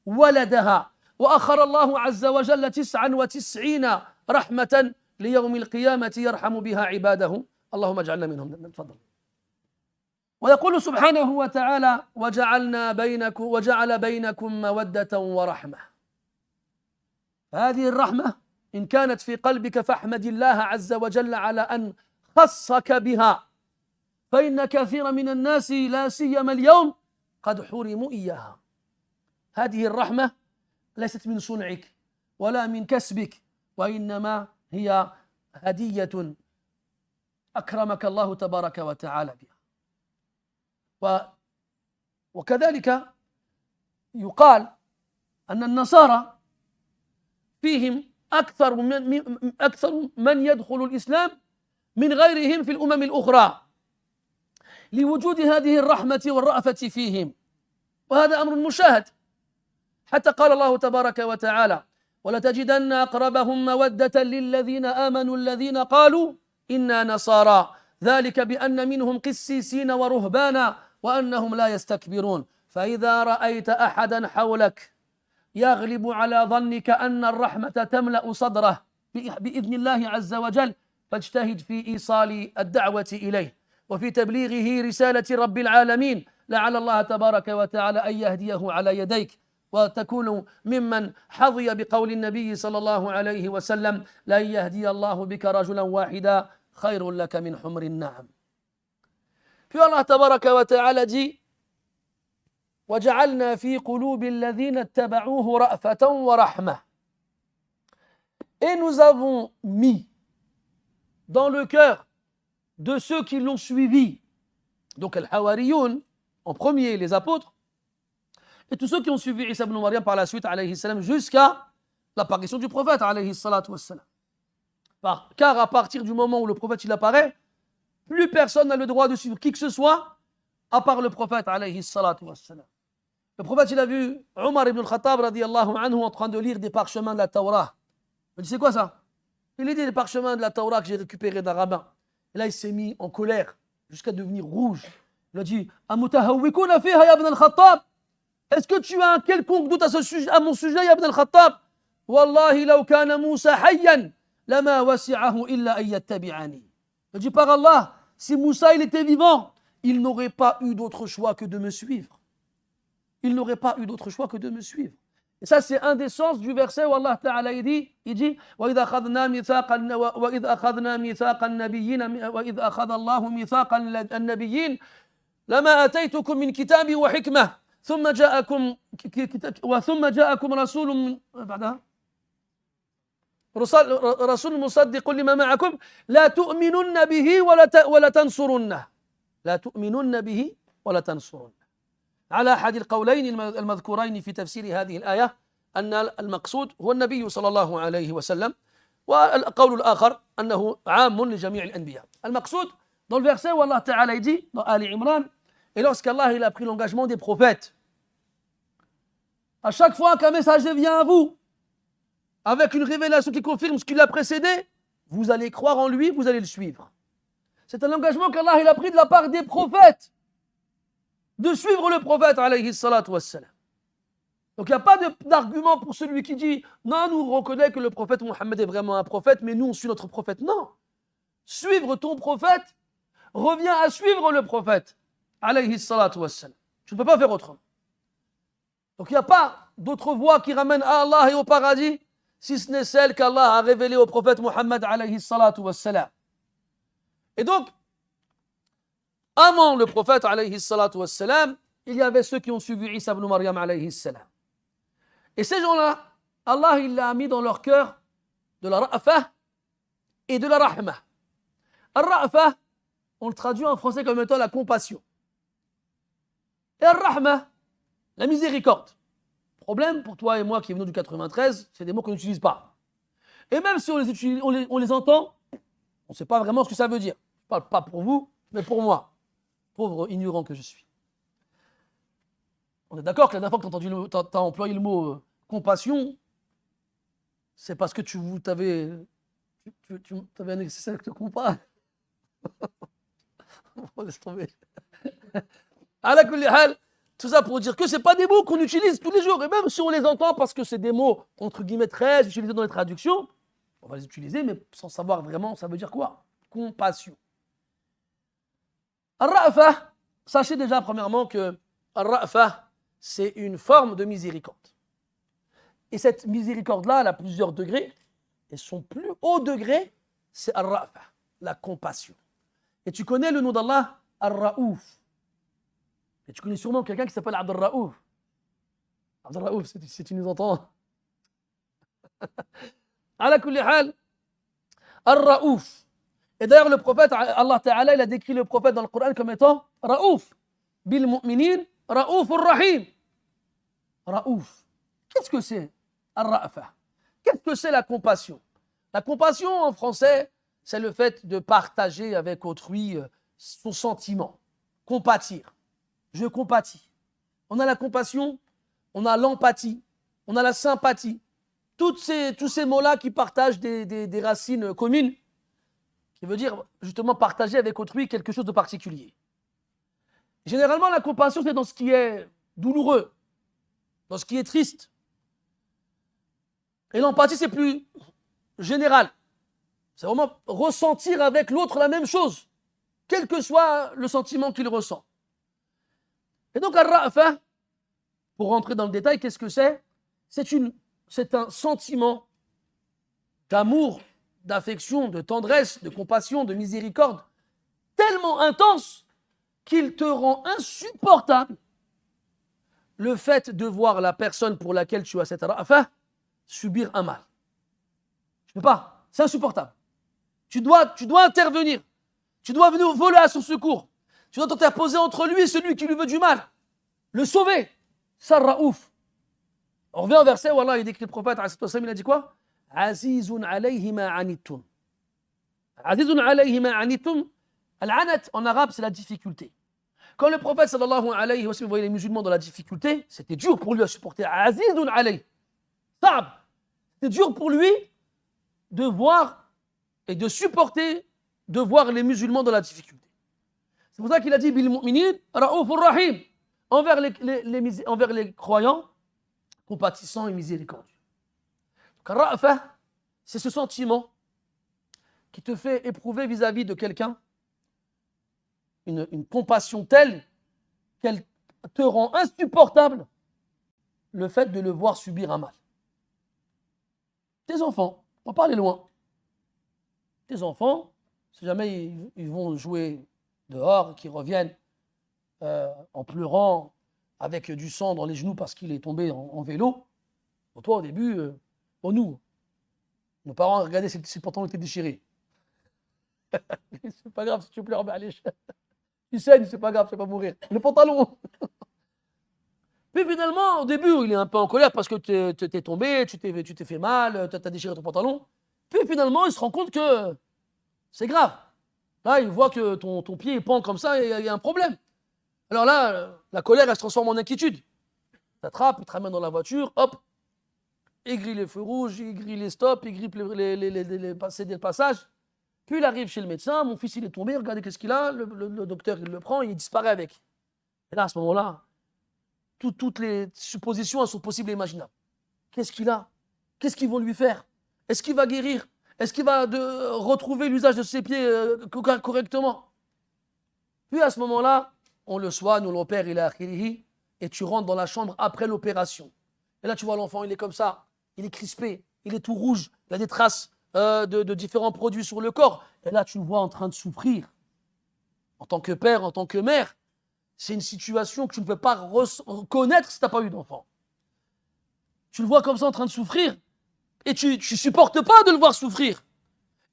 ولدها. وأخر الله عز وجل 99 رحمة ليوم القيامة يرحم بها عباده. اللهم اجعلنا منهم. تفضل. ويقول سبحانه وتعالى وجعل بينكم مودة ورحمة. هذه الرحمة إن كانت في قلبك فاحمد الله عز وجل على أن خصك بها، فإن كثير من الناس لا سيما اليوم قد حرموا إياها. هذه الرحمة ليست من صنعك ولا من كسبك، وإنما هي هدية أكرمك الله تبارك وتعالى بها. وكذلك يقال أن النصارى فيهم أكثر من يدخل الإسلام من غيرهم في الأمم الأخرى لوجود هذه الرحمة والرأفة فيهم، وهذا أمر مشاهد. حتى قال الله تبارك وتعالى ولتجدن أقربهم مودة للذين آمنوا الذين قالوا إنا نصارى ذلك بأن منهم قسيسين ورهبانا وأنهم لا يستكبرون. فإذا رأيت أحدا حولك يغلب على ظنك أن الرحمة تملأ صدره بإذن الله عز وجل فاجتهد في إيصال الدعوة إليه وفي تبليغه رسالة رب العالمين، لعل الله تبارك وتعالى أن يهديه على يديك وتكون ممن حظي بقول النبي صلى الله عليه وسلم لن يهدي الله بك رجلا واحدا خير لك من حمر النعم. Puis Allah tabaraka wa ta'ala dit وَجَعَلْنَا فِي قُلُوبِ الَّذِينَ اتَّبَعُوهُ رَأْفَةً وَرَحْمَةً. Et nous avons mis dans le cœur de ceux qui l'ont suivi, donc al-Hawariyoun en premier, les apôtres, et tous ceux qui ont suivi Isa ibn Maryam par la suite alayhi salam jusqu'à l'apparition du prophète alayhi salatu wassalam. Car à partir du moment où le prophète il apparaît, plus personne n'a le droit de suivre qui que ce soit, à part le prophète, alayhi salatu wassalam. Le prophète, il a vu Omar ibn al-Khattab, radiyallahu anhu, en train de lire des parchemins de la Torah. Il dit, c'est quoi ça? Il lit des parchemins de la Torah que j'ai récupérés d'un rabbin. Et là, il s'est mis en colère, jusqu'à devenir rouge. Il a dit, Amutahawwikuna fiha ya ibn al-Khattab? Est-ce que tu as un quelconque doute à mon sujet, ya ibn al-Khattab? Wallahi, law kana Moussa hayyan, lama wasi'ahu illa an yattabi'ani. Il dit, par Allah, si Moussa il était vivant, il n'aurait pas eu d'autre choix que de me suivre. Il n'aurait pas eu d'autre choix que de me suivre. Et ça, c'est un des sens du verset où Allah Ta'ala il dit وَإِذْ أَخَذْنَا مِيثَاقَ النَّبِيِّينَ وَإِذْ أَخَذَ اللَّهُ مِيثَاقَ النَّبِيِّينَ لَمَا أَتَيْتُكُم مِّن كِتَابٍ وَحِكْمَةٍ ثُمَّ جاءكم رسول من بعدها رسول مصدق لما معكم لا تؤمنن به ولا تنصرنه لا تؤمنن به ولا تنصرنه. على أحد القولين المذكورين في تفسير هذه الآية أن المقصود هو النبي صلى الله عليه وسلم, والقول الآخر أنه عام لجميع الأنبياء. المقصود dans le verset où Allah Ta'ala dit dans Ali Imran, et lorsqu'Allah il a pris l'engagement des prophètes, à chaque fois qu'un messager vient à vous avec une révélation qui confirme ce qui l'a précédé, vous allez croire en lui, vous allez le suivre. C'est un engagement qu'Allah il a pris de la part des prophètes, de suivre le prophète, alayhi salatu wassalam. Donc il n'y a pas d'argument pour celui qui dit non, nous reconnaissons que le prophète Mohammed est vraiment un prophète, mais nous on suit notre prophète. Non. Suivre ton prophète revient à suivre le prophète, alayhi salatu wassalam. Tu ne peux pas faire autrement. Donc il n'y a pas d'autre voie qui ramène à Allah et au paradis, si ce n'est celle qu'Allah a révélée au prophète Mohammed, alayhi salatu wassalam. Et donc, avant le prophète, alayhi salatu wassalam, il y avait ceux qui ont suivi Isa ibn Maryam, alayhi salam. Et ces gens-là, Allah, il l'a mis dans leur cœur de la ra'fa et de la rahma. Al-ra'fa, on le traduit en français comme étant la compassion. Et al-rahma, la miséricorde. Problème pour toi et moi qui venons du 93, c'est des mots qu'on n'utilise pas. Et même si on les utilise, on les entend, on ne sait pas vraiment ce que ça veut dire. Je ne parle pas pour vous, mais pour moi. Pauvre ignorant que je suis. On est d'accord que la dernière fois que tu as employé le mot compassion, c'est parce que tu avais un nécessaire que tu compares. Laisse tomber. Ala kulli hal, tout ça pour dire que ce n'est pas des mots qu'on utilise tous les jours. Et même si on les entend parce que c'est des mots, entre guillemets, très utilisés dans les traductions, on va les utiliser, mais sans savoir vraiment ça veut dire quoi. Compassion. Al-Ra'fa, sachez déjà premièrement que Al-Ra'fa, c'est une forme de miséricorde. Et cette miséricorde-là, elle a plusieurs degrés. Et son plus haut degré, c'est Al-Ra'fa, la compassion. Et tu connais le nom d'Allah, Al-Ra'ouf. Et tu connais sûrement quelqu'un qui s'appelle Abdel Ra'ouf. Abdel Ra'ouf, si tu nous entends. Ala kulli hal, Al-Ra'ouf. Et d'ailleurs, le prophète, Allah Ta'ala, il a décrit le prophète dans le Coran comme étant Ra'ouf. Bil mu'minin, Ra'ouf ar-Rahim. Ra'ouf. Qu'est-ce que c'est Ar-Ra'fa? Qu'est-ce que c'est la compassion? La compassion, en français, c'est le fait de partager avec autrui son sentiment. Compatir. Je compatis. On a la compassion, on a l'empathie, on a la sympathie. Tous ces mots-là qui partagent des racines communes, qui veut dire justement partager avec autrui quelque chose de particulier. Généralement, la compassion, c'est dans ce qui est douloureux, dans ce qui est triste. Et l'empathie, c'est plus général. C'est vraiment ressentir avec l'autre la même chose, quel que soit le sentiment qu'il ressent. Et donc, Ar-Ra'fa, pour rentrer dans le détail, qu'est-ce que c'est? C'est un sentiment d'amour, d'affection, de tendresse, de compassion, de miséricorde, tellement intense qu'il te rend insupportable le fait de voir la personne pour laquelle tu as cette ra'fa subir un mal. Tu ne peux pas, c'est insupportable. Tu dois intervenir, tu dois venir voler à son secours, tu dois t'interposer entre lui et celui qui lui veut du mal, le sauver. Ça, Raouf. On revient au verset où Allah il décrit le prophète, il a dit quoi? Azizun alayhi ma anittum. Azizun alayhi ma anittum, Al-anat, en arabe, c'est la difficulté. Quand le prophète sallallahu alayhi wa sallam voyait les musulmans dans la difficulté, c'était dur pour lui à supporter. Azizun alayh. Sa'b. C'était dur pour lui de voir et de supporter, de voir les musulmans dans la difficulté. C'est pour ça qu'il a dit bil mu'minin ra'ufur rahim, envers les croyants, compatissant et miséricordieux. Donc, ra'fa, c'est ce sentiment qui te fait éprouver vis-à-vis de quelqu'un une compassion telle qu'elle te rend insupportable le fait de le voir subir un mal. Tes enfants, on va pas aller loin. Tes enfants, si jamais ils vont jouer dehors, qu'ils reviennent en pleurant, avec du sang dans les genoux parce qu'il est tombé en vélo, bon, toi au début, nous, nos parents regardaient si le pantalon était déchiré. C'est pas grave si tu pleures, mais allez, tu saignes, c'est pas grave, tu vas pas mourir. Le pantalon. Puis finalement, au début, il est un peu en colère parce que tu t'es tombé, tu t'es fait mal, tu as déchiré ton pantalon. Puis finalement, il se rend compte que c'est grave. Là, il voit que ton pied est pend comme ça et il y a un problème. Alors là, la colère, elle se transforme en inquiétude. Tu t'attrapes, il te ramène dans la voiture, hop, il grille les feux rouges, il grille les stops, il grille les passages. Puis il arrive chez le médecin, mon fils il est tombé, regardez qu'est-ce qu'il a, le docteur il le prend, il disparaît avec. Et là, à ce moment-là, toutes les suppositions elles sont possibles et imaginables. Qu'est-ce qu'il a? Qu'est-ce qu'ils vont lui faire? Est-ce qu'il va guérir? Est-ce qu'il va retrouver l'usage de ses pieds correctement? Puis à ce moment-là, on le soigne, on l'opère, il est akhirihi, et tu rentres dans la chambre après l'opération. Et là, tu vois l'enfant, il est comme ça, il est crispé, il est tout rouge, il a des traces de différents produits sur le corps. Et là, tu le vois en train de souffrir. En tant que père, en tant que mère, c'est une situation que tu ne peux pas reconnaître si tu n'as pas eu d'enfant. Tu le vois comme ça en train de souffrir et tu ne supportes pas de le voir souffrir.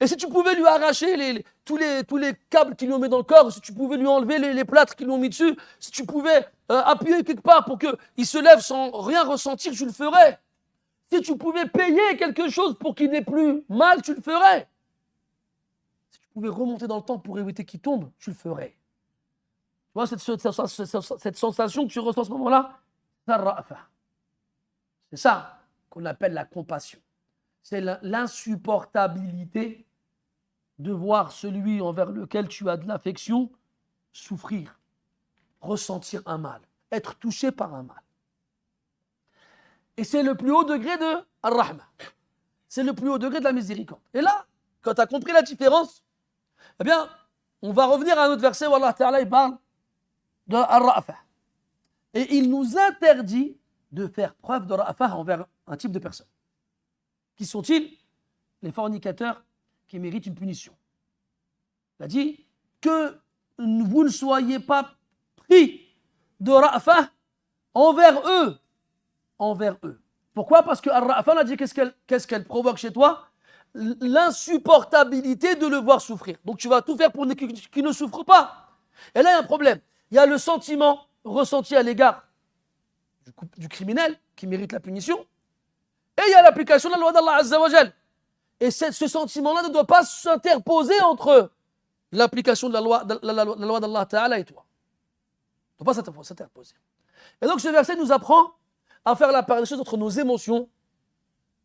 Et si tu pouvais lui arracher tous les câbles qu'ils lui ont mis dans le corps, si tu pouvais lui enlever les plâtres qu'ils lui ont mis dessus, si tu pouvais appuyer quelque part pour qu'il se lève sans rien ressentir, tu le ferais. Si tu pouvais payer quelque chose pour qu'il n'ait plus mal, tu le ferais. Si tu pouvais remonter dans le temps pour éviter qu'il tombe, tu le ferais. Tu vois cette sensation que tu ressens à ce moment-là, c'est ça qu'on appelle la compassion. C'est l'insupportabilité de voir celui envers lequel tu as de l'affection souffrir, ressentir un mal, être touché par un mal. Et c'est le plus haut degré de Ar-Rahma. C'est le plus haut degré de la miséricorde. Et là, quand tu as compris la différence, eh bien, on va revenir à un autre verset où Allah Ta'ala il parle de Ar-Ra'fa. Et il nous interdit de faire preuve de Ra'fa envers un type de personne. Qui sont-ils? Les fornicateurs qui méritent une punition. Il a dit que vous ne soyez pas pris de Ra'fa envers eux. Envers eux. Pourquoi? Parce que Ar-Ra'fa, on a dit qu'est-ce qu'elle provoque chez toi? L'insupportabilité de le voir souffrir. Donc tu vas tout faire pour qu'il ne souffre pas. Et là, il y a un problème. Il y a le sentiment ressenti à l'égard du criminel qui mérite la punition. Et il y a l'application de la loi d'Allah Azza wa Jal. Et ce sentiment-là ne doit pas s'interposer entre l'application de la loi d'Allah Ta'ala et toi. Il ne doit pas s'interposer. Et donc ce verset nous apprend à faire la part des choses entre nos émotions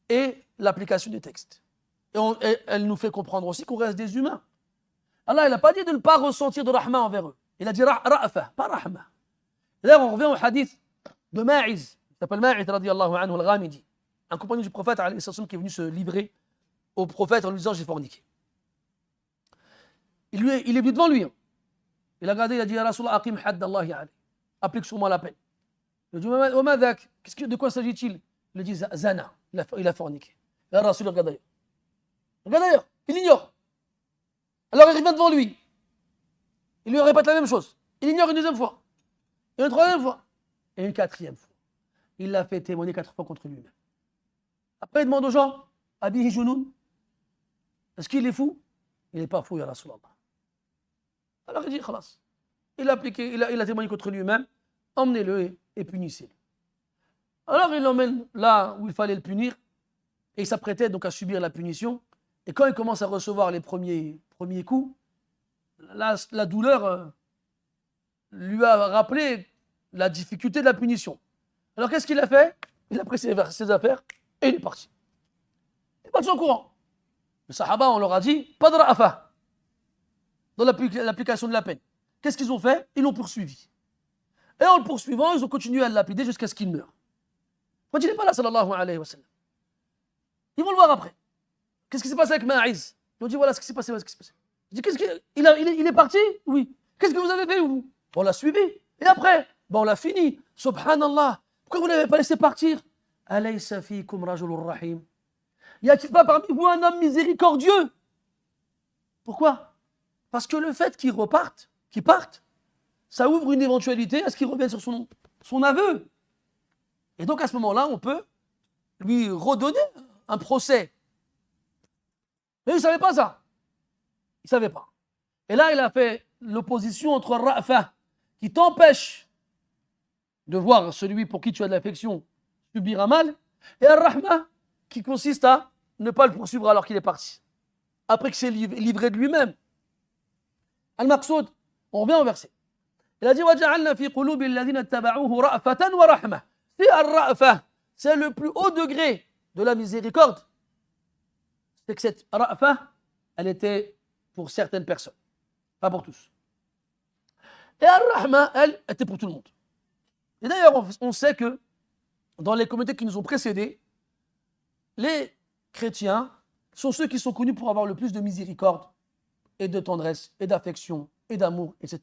et l'application du texte. Et elle nous fait comprendre aussi qu'on reste des humains. Allah, il n'a pas dit de ne pas ressentir de rahma envers eux. Il a dit ra'fa, pas rahma. Et là, on revient au hadith de Ma'iz, il s'appelle Ma'iz radiyallahu anhu al-Ghamidi, un compagnon du prophète alayhi salam qui est venu se livrer au prophète en lui disant j'ai forniqué. Il est venu devant lui. Il a regardé, il a dit ya Rasulallah aqim hadd Allahi alayhi. Applique sur moi la peine. Il a dit de quoi s'agit-il? Il a dit zana, il a forniqué. Ya Rasulallah, regarde d'ailleurs. Regarde d'ailleurs, il ignore. Alors il revient devant lui. Il lui répète la même chose. Il ignore une deuxième fois. Et une troisième fois. Et une quatrième fois. Il l'a fait témoigner 4 fois contre lui-même. Après, il demande aux gens, Abihi Junoun, est-ce qu'il est fou? Il n'est pas fou, ya Rasulallah. Alors il dit, khalas. Il a appliqué, il a témoigné contre lui-même, emmenez-le et punissez-le. Alors il l'emmène là où il fallait le punir, et il s'apprêtait donc à subir la punition. Et quand il commence à recevoir les premiers coups, la douleur lui a rappelé la difficulté de la punition. Alors qu'est-ce qu'il a fait? Il a pris ses affaires et il est parti. Il est parti en courant. Les Sahaba, on leur a dit, pas de ra'afa dans l'application de la peine. Qu'est-ce qu'ils ont fait? Ils l'ont poursuivi. Et en le poursuivant, ils ont continué à le lapider jusqu'à ce qu'il meure. Quand il n'est pas là, sallallahu alayhi wa sallam. Ils vont le voir après. Qu'est-ce qui s'est passé avec Ma'iz? Ils ont dit, voilà ce qui s'est passé, voilà ce qui s'est passé. Il dit, il est parti? Oui. Qu'est-ce que vous avez fait, vous? On l'a suivi. Et après, on l'a fini. Subhanallah. Pourquoi vous ne l'avez pas laissé partir? Alaysa fikum rajulur rahim. Y a-t-il pas parmi vous un homme miséricordieux? Pourquoi? Parce que le fait qu'il parte, ça ouvre une éventualité à ce qu'il revienne sur son aveu. Et donc à ce moment-là, on peut lui redonner un procès. Mais il ne savait pas ça. Il ne savait pas. Et là, il a fait l'opposition entre Ra'fa, qui t'empêche de voir celui pour qui tu as de l'affection subir un mal, et Ar-Rahma, qui consiste à ne pas le poursuivre alors qu'il est parti. Après qu'il s'est livré de lui-même. Al-Maqsoud, on revient au verset. Il a dit وَجَعَلْنَا فِي قُلُوبِ الَّذِينَ اتَّبَعُوهُ رَأْفَةً وَرَحْمَةً. Si Ar-Ra'fa, c'est le plus haut degré de la miséricorde, c'est que cette Ra'fa, elle était pour certaines personnes, pas pour tous. Et Ar-Rahma, elle, était pour tout le monde. Et d'ailleurs, on sait que dans les communautés qui nous ont précédés, les chrétiens sont ceux qui sont connus pour avoir le plus de miséricorde et de tendresse et d'affection et d'amour, etc.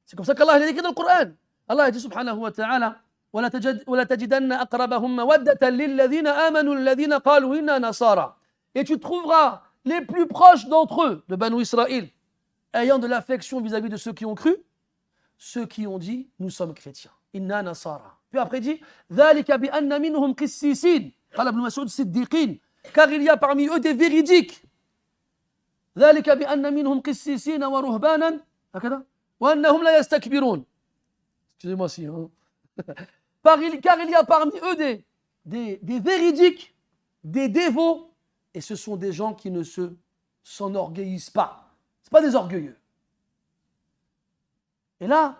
C'est comme ça qu'Allah l'a écrit dans le Coran. Allah a dit subhanahu wa ta'ala وَلَا تَجِدَنَّ أَقْرَبَهُمْ مَوَدَّةً لِلَّذِينَ آمَنُوا الَّذِينَ قَالُوا إِنَّا نَصَارَى. Et tu trouveras les plus proches d'entre eux, de Banu Israël, ayant de l'affection vis-à-vis de ceux qui ont cru, ceux qui ont dit nous sommes chrétiens. Inna nasara. Puis après il dit ذَلِكَ بِأَنَّ مِنْهُمْ قِسِّيسِينَ. قال ابن مسعود صديقين. Car il y a parmi eux des véridiques. ذَلِكَ بِأَنَّ مِنْهُمْ قِسِّيسِينَ وَرُهْبَانًا هكذا وَأَنَّهُمْ لَا يَسْتَكْبِرُونَ. Excusez-moi si. Car il y a parmi eux des véridiques, des dévots, et ce sont des gens qui ne s'enorgueillissent pas. Ce ne sont pas des orgueilleux. Et là,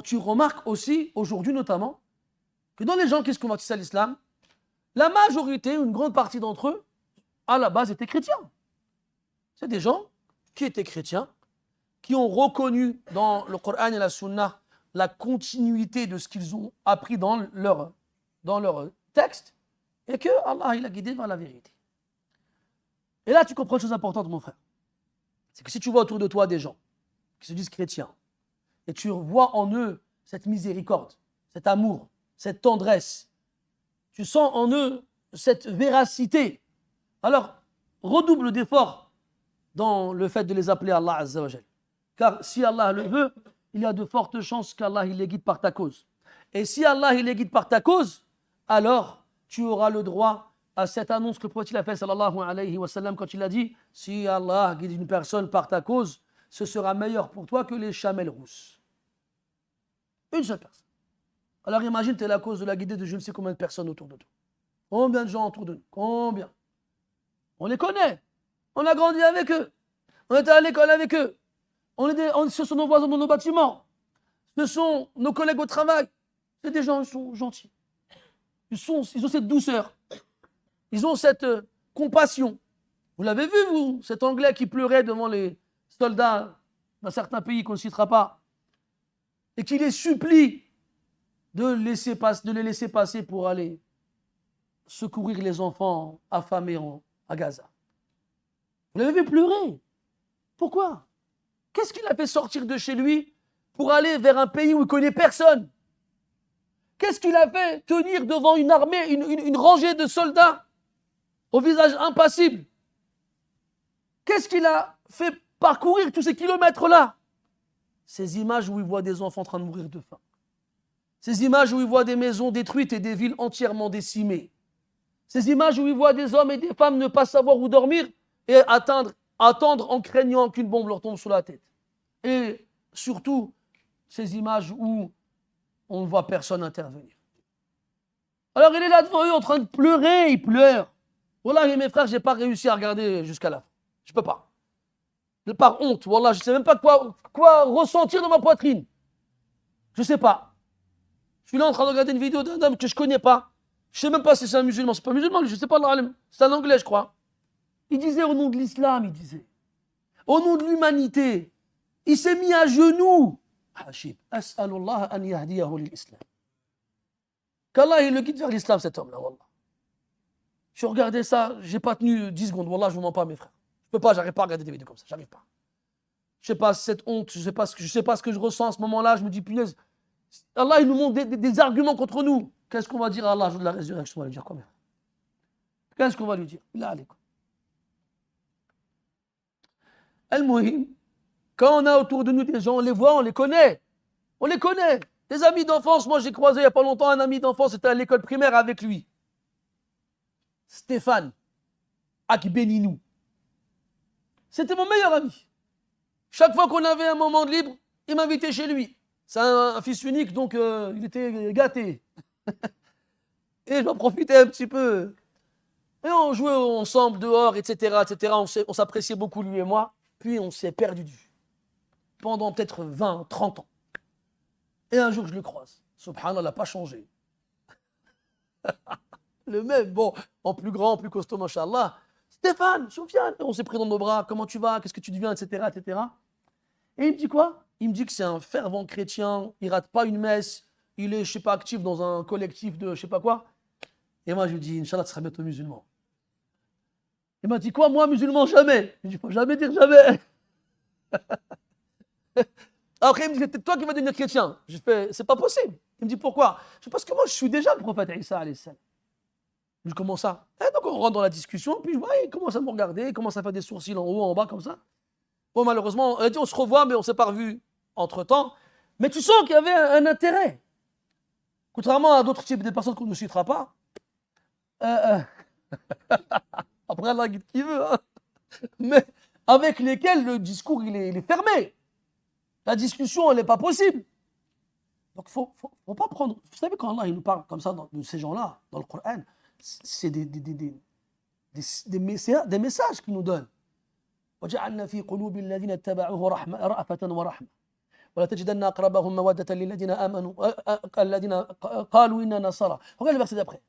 tu remarques aussi, aujourd'hui notamment, que dans les gens qui se convertissent à l'islam, la majorité, une grande partie d'entre eux, à la base, étaient chrétiens. C'est des gens qui étaient chrétiens, qui ont reconnu dans le Coran et la Sunna la continuité de ce qu'ils ont appris dans leur texte, et que Allah il a guidé vers la vérité. Et là, tu comprends une chose importante, mon frère. C'est que si tu vois autour de toi des gens qui se disent chrétiens, et tu vois en eux cette miséricorde, cet amour, cette tendresse, tu sens en eux cette véracité, alors redouble d'efforts dans le fait de les appeler Allah Azza wa Jal. Car si Allah le veut, il y a de fortes chances qu'Allah il les guide par ta cause. Et si Allah il les guide par ta cause, alors tu auras le droit à cette annonce que le prophète a fait sallallahu alayhi wa sallam quand il a dit si Allah guide une personne par ta cause, ce sera meilleur pour toi que les chamelles rousses. Une seule personne. Alors imagine, tu es la cause de la guidée de je ne sais combien de personnes autour de toi. Combien de gens autour de nous? Combien? On les connaît. On a grandi avec eux. On était à l'école avec eux. Ce sont nos voisins dans nos bâtiments. Ce sont nos collègues au travail. C'est des gens, ils sont gentils. Ils ont cette douceur. Ils ont cette compassion. Vous l'avez vu, vous, cet Anglais qui pleurait devant les soldats d'un certain pays qu'on ne citera pas et qui les supplie de les laisser passer pour aller secourir les enfants affamés à Gaza. Vous l'avez vu pleurer. Pourquoi? Qu'est-ce qui l'a fait sortir de chez lui pour aller vers un pays où il ne connaît personne? Qu'est-ce qui l'a fait tenir devant une armée, une rangée de soldats au visage impassible? Qu'est-ce qui l'a fait parcourir tous ces kilomètres-là? Ces images où il voit des enfants en train de mourir de faim. Ces images où il voit des maisons détruites et des villes entièrement décimées. Ces images où il voit des hommes et des femmes ne pas savoir où dormir et attendre en craignant qu'une bombe leur tombe sur la tête. Et surtout, ces images où on ne voit personne intervenir. Alors il est là devant eux en train de pleurer, il pleure. Voilà, mes frères, je n'ai pas réussi à regarder jusqu'à la fin. Je ne peux pas. par honte, wallah, je ne sais même pas quoi ressentir dans ma poitrine. Je ne sais pas. Je suis là en train de regarder une vidéo d'un homme que je ne connais pas. Je ne sais même pas si c'est un musulman. C'est pas un musulman, je ne sais pas, c'est un anglais, je crois. Il disait au nom de l'islam, il disait. Au nom de l'humanité. Il s'est mis à genoux. Hachib, as'alullah an yahdiyahu l'islam. Qu'Allah il le guide vers l'islam, cet homme-là, wallah. Je regardais ça, j'ai pas tenu 10 secondes. Wallah, je vous mens pas, mes frères. Je peux pas, j'arrive pas à regarder des vidéos comme ça, j'arrive pas. Je sais pas cette honte, je sais pas ce que je ressens à ce moment-là. Je me dis, punaise, Allah, il nous montre des arguments contre nous. Qu'est-ce qu'on va dire à Allah, jour de la résurrection? On va lui dire combien? Qu'est-ce qu'on va lui dire? Là, allez. Al-Muhim, quand on a autour de nous des gens, on les voit, on les connaît. On les connaît. Des amis d'enfance, moi j'ai croisé il n'y a pas longtemps un ami d'enfance, c'était à l'école primaire avec lui. Stéphane Akbeninou. C'était mon meilleur ami. Chaque fois qu'on avait un moment de libre, il m'invitait chez lui. C'est un fils unique, donc il était gâté. Et je m'en profitais un petit peu. Et on jouait ensemble dehors, etc. etc. On s'appréciait beaucoup, lui et moi. Puis on s'est perdu de vue. Pendant peut-être 20, 30 ans. Et un jour, je le croise. Subhanallah, il n'a pas changé. Le même, bon, en plus grand, en plus costaud, machallah. Stéphane, Soufiane, on s'est pris dans nos bras. Comment tu vas? Qu'est-ce que tu deviens? Etc. etc. Et il me dit quoi? Il me dit que c'est un fervent chrétien. Il rate pas une messe. Il est, je sais pas, actif dans un collectif de je sais pas quoi. Et moi, je lui dis, Inch'Allah, tu seras bientôt musulman. Il m'a dit quoi? Moi, musulman, jamais. Je lui dis, faut jamais dire jamais. Après, il me dit, c'est toi qui vas devenir chrétien. Je fais, c'est pas possible. Il me dit, pourquoi? Je dis, parce que moi, je suis déjà le prophète Isa, alayhi salam. Je commence ça. Et donc, on rentre dans la discussion, puis je vois, il commence à me regarder, il commence à faire des sourcils en haut, en bas, comme ça. Bon, malheureusement, on a dit, on se revoit, mais on ne s'est pas revus entre-temps. Mais tu sens qu'il y avait un intérêt. Contrairement à d'autres types de personnes qu'on ne citera pas. Après, Allah guide qui veut. Hein. Mais avec lesquels le discours, il est fermé. La discussion, elle n'est pas possible. Donc, il faut pas prendre... Vous savez, quand Allah il nous parle comme ça de ces gens-là, dans le Coran, c'est des messages qu'il nous donne. وجعلنا في قلوب الذين اتبعوه رأفة ورحمة ولا تجدن أقربهم مودة للذين آمنوا الذين قالوا إنا نصارى. Regardez le verset d'après.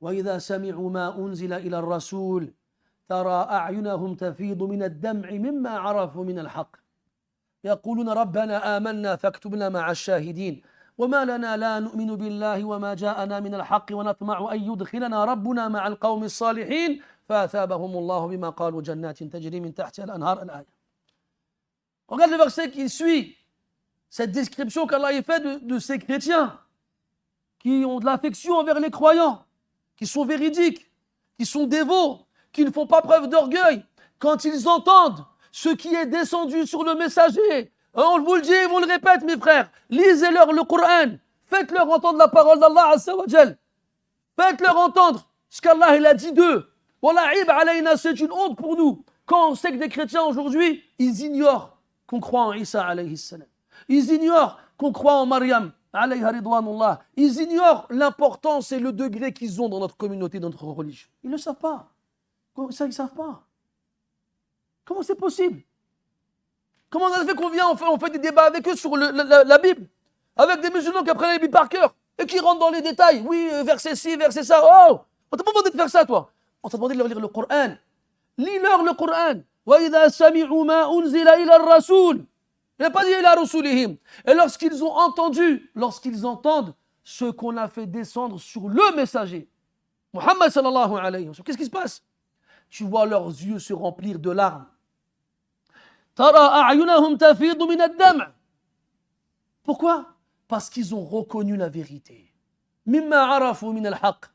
وإذا سمعوا ما أنزل إلى الرسول ترى أعينهم تفيض من الدمع مما عرفوا من الحق يقولون ربنا آمنا فاكتبنا مع الشاهدين وما لنا لا نؤمن بالله وما جاءنا من الحق ونطمع أن يدخلنا ربنا مع القوم الصالحين فأثابهم الله بما قالوا جنات تجري من تحتها الأنهار الآية. Regarde le verset qui suit, cette description qu'Allah a fait de ces chrétiens qui ont de l'affection envers les croyants, qui sont véridiques, qui sont dévots, qui ne font pas preuve d'orgueil. Quand ils entendent ce qui est descendu sur le messager, on vous le dit, on le répète mes frères, lisez-leur le Coran, faites-leur entendre la parole d'Allah Azza wa Jal, faites-leur entendre ce qu'Allah il a dit d'eux. Wallahib alayna, c'est une honte pour nous quand on sait que des chrétiens aujourd'hui, ils ignorent qu'on croit en Isa alayhi salam. Ils ignorent qu'on croit en Maryam alayha ridwanullah. Ils ignorent l'importance et le degré qu'ils ont dans notre communauté, dans notre religion. Ils ne le savent pas. Ça, ils ne savent pas. Comment c'est possible? Comment ça se fait qu'on vient, on fait des débats avec eux sur la Bible, avec des musulmans qui apprennent la Bible par cœur et qui rentrent dans les détails. Oui, verset ci, verset ça. Oh, on t'a pas demandé de faire ça, toi. On t'a demandé de leur lire le Coran. Lis-leur le Coran. وَإِذَا سَمِعُوا مَا أُنزِلَ إِلَى الرَّسُولِ. Il n'a pas dit إِلَى رُسُولِهِمْ. Et lorsqu'ils ont entendu, lorsqu'ils entendent ce qu'on a fait descendre sur le messager, Muhammad sallallahu alayhi wa sallam, qu'est-ce qui se passe? Tu vois leurs yeux se remplir de larmes. تَرَى أَعْيُنَهُمْ تَفِيضُ مِنَ الدَّمْعِ. Pourquoi? Parce qu'ils ont reconnu la vérité. مِمَّا عَرَفُوا مِنَ الْحَقِّ.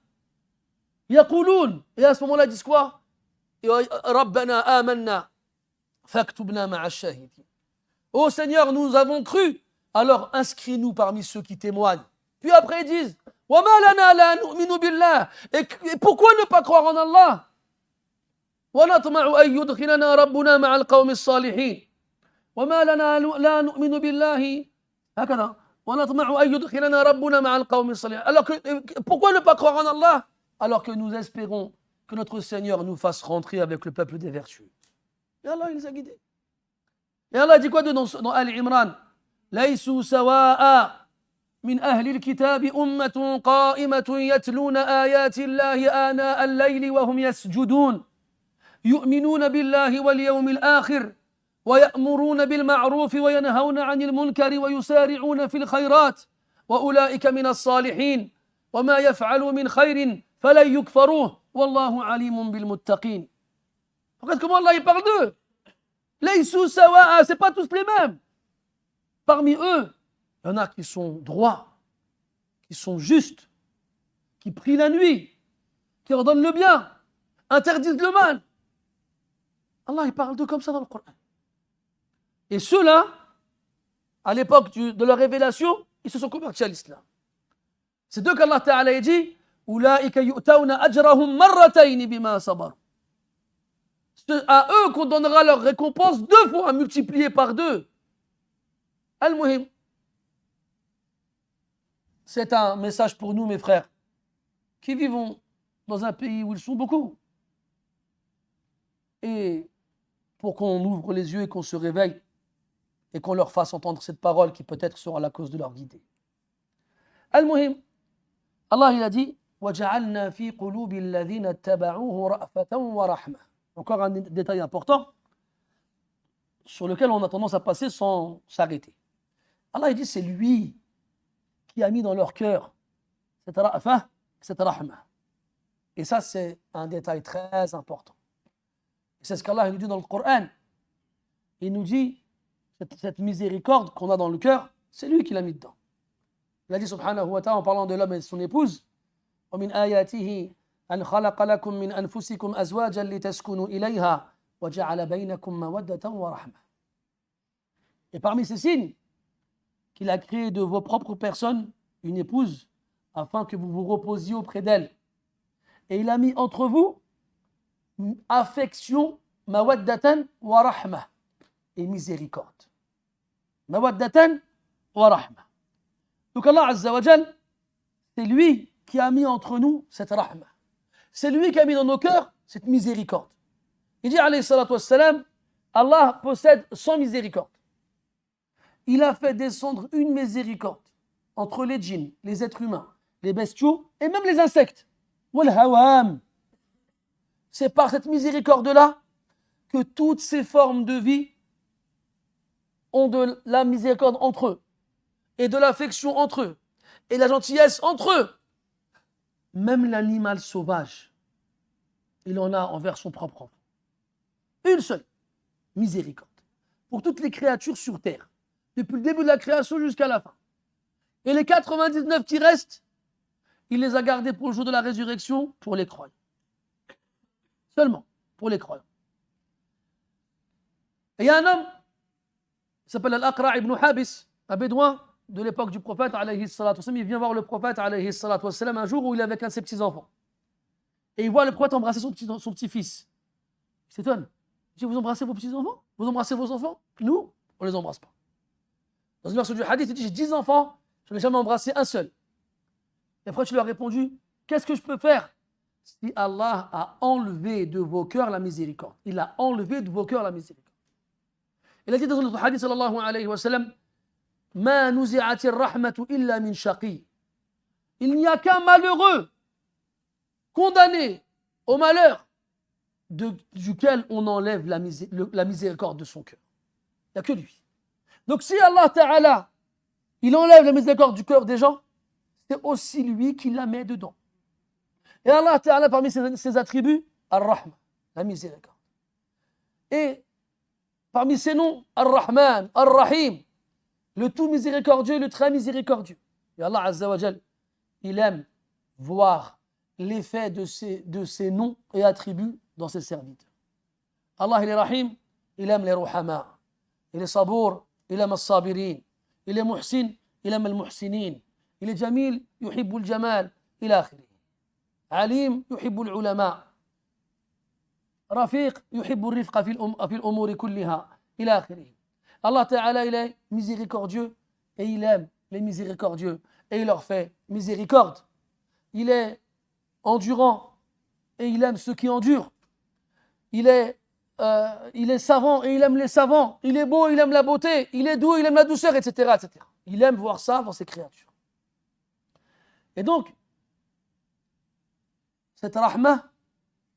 يقولون. Et à ce moment-là, ils disent quoi? ربنا آمنا فاكتبنا مع الشاهدين. Ô Seigneur, nous avons cru, alors inscris-nous parmi ceux qui témoignent. Puis après ils disent وما لنا لا نؤمن بالله. Et pourquoi ne pas croire en Allah? ونطمع أن يدخلنا ربنا مع القوم الصالحين. وما لنا لا نؤمن بالله هكذا ونطمع أن يدخلنا ربنا مع القوم الصالحين. Alors pourquoi ne pas croire en Allah alors que nous espérons que notre Seigneur nous fasse rentrer avec le peuple des vertus? Et Allah, il les a guidés. Et Allah dit quoi dans Ali Imran? ليسوا سواء من أهل الكتاب أمة قائمة يتلون آيات الله آناء الليل وهم يسجدون يؤمنون بالله واليوم الآخر ويأمرون بالمعروف وينهون عن المنكر ويسارعون في الخيرات وأولئك من الصالحين وما يفعلوا من خير فلن يكفروه والله عليم بالمتقين. Regarde comment Allah il parle d'eux. ليسوا سواء, c'est pas tous les mêmes. Parmi eux, il y en a qui sont droits, qui sont justes, qui prient la nuit, qui ordonnent le bien, interdisent le mal. Allah il parle d'eux comme ça dans le Coran. Et ceux-là, à l'époque de leur révélation, ils se sont convertis à l'islam. C'est d'eux qu'Allah Ta'ala dit أولئك يؤتون أجرهم مرتين بما صبروا. C'est à eux qu'on donnera leur récompense 2 fois multipliée par 2. Al-Muhim. C'est un message pour nous, mes frères, qui vivons dans un pays où ils sont beaucoup. Et pour qu'on ouvre les yeux et qu'on se réveille et qu'on leur fasse entendre cette parole qui peut-être sera la cause de leur guider. Al-Muhim, Allah il a dit وَجَعَلْنَا فِي قُلُوبِ الَّذِينَ اتَّبَعُوهُ رَأْفَةً وَرَحْمَةً. Encore un détail important sur lequel on a tendance à passer sans s'arrêter. Allah il dit c'est lui qui a mis dans leur cœur cette ra'fa, cette rahma. Et ça c'est un détail très important. Et c'est ce qu'Allah nous dit dans le Coran. Il nous dit cette miséricorde qu'on a dans le cœur, c'est lui qui l'a mis dedans. Il a dit subhanahu wa ta'ala en parlant de l'homme et de son épouse وَمِنْ آيَاتِهِ أَنْ خَلَقَ لَكُم مِّنْ أَنفُسِكُمْ أَزْوَاجًا لِتَسْكُنُوا إِلَيْهَا وَجَعَلَ بَيْنَكُم مَّوَدَّةً وَرَحْمَةً. Et parmi ces signes, qu'il a créé de vos propres personnes une épouse afin que vous vous reposiez auprès d'elle. Et il a mis entre vous affection, mawaddatan wa rahma, et miséricorde. Mawaddatan wa rahma. Donc Allah Azza wa Jal, c'est lui qui a mis entre nous cette rahma. C'est lui qui a mis dans nos cœurs cette miséricorde. Il dit alayhi salatu wassalam, Allah possède 100 miséricordes. Il a fait descendre une miséricorde entre les djinns, les êtres humains, les bestiaux et même les insectes. Wal hawam. C'est par cette miséricorde-là que toutes ces formes de vie ont de la miséricorde entre eux et de l'affection entre eux et de la gentillesse entre eux. Même l'animal sauvage, il en a envers son propre enfant. Une seule miséricorde pour toutes les créatures sur terre, depuis le début de la création jusqu'à la fin. Et les 99 qui restent, il les a gardés pour le jour de la résurrection pour les croyants. Seulement pour les croyants. Et il y a un homme, il s'appelle Al-Aqra' ibn Habis, un bédouin de l'époque du prophète, alayhi salatu wassalam. Il vient voir le prophète, alayhi salatu wassalam, un jour où il est avec un de ses petits-enfants. Et il voit le prophète embrasser son petit-fils. Il s'étonne. Il dit, vous embrassez vos petits-enfants? Vous embrassez vos enfants? Nous, on ne les embrasse pas. Dans une version du hadith, il dit, j'ai 10 enfants, je n'ai jamais embrassé un seul. Et après, tu lui as répondu, qu'est-ce que je peux faire si Allah a enlevé de vos cœurs la miséricorde? Il a enlevé de vos cœurs la miséricorde. Il a dit dans notre hadith, sallallahu alayhi wa sallam, Ma nuzi'ati rahmatu illa min shaqi. Il n'y a qu'un malheureux condamné au malheur duquel on enlève la miséricorde de son cœur. Il n'y a que lui. Donc si Allah Ta'ala, il enlève la miséricorde du cœur des gens, c'est aussi lui qui la met dedans. Et Allah Ta'ala, parmi ses attributs, Ar-Rahman, la miséricorde. Et parmi ses noms, Ar-Rahman, Ar-Rahim, le tout miséricordieux, le très miséricordieux. Et Allah Azza wa Jal, il aime voir l'effet de ces noms et attributs dans ses serviteurs. Allah il est Rahim, il aime les Ruhama. Il est Sabour, il aime As-Sabirin. Il est Muhsin, il aime Al-Muhsinin. Il est Jamil, yuhibbu al-Jamal, ila akhirih. Alim, yuhibbu al-Ulama. Rafiq, yuhibbu al-Rifqa fi al-umuri kulliha, ila akhirih. Allah Ta'ala, il est miséricordieux et il aime les miséricordieux et il leur fait miséricorde. Il est endurant et il aime ceux qui endurent. Il est il est savant et il aime les savants, il est beau, il aime la beauté, il est doux, il aime la douceur, etc., etc. Il aime voir ça dans ses créatures. Et donc, cette rahma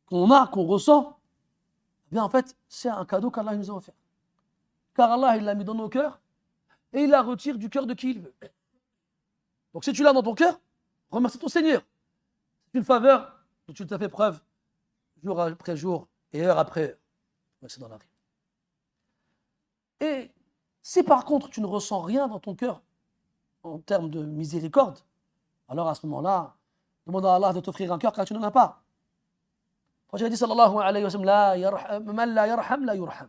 qu'on a, qu'on ressent, eh bien en fait, c'est un cadeau qu'Allah nous a offert. Car Allah, il l'a mis dans nos cœurs et il la retire du cœur de qui il veut. Donc si tu l'as dans ton cœur, remercie ton Seigneur. C'est une faveur dont tu t'as fait preuve jour après jour et heure après heure. C'est dans la rime. Et si par contre tu ne ressens rien dans ton cœur en termes de miséricorde, alors à ce moment-là, demande à Allah de t'offrir un cœur car tu n'en as pas. Le prophète a dit sallallahu alayhi wa sallam, man la yarham la yurham.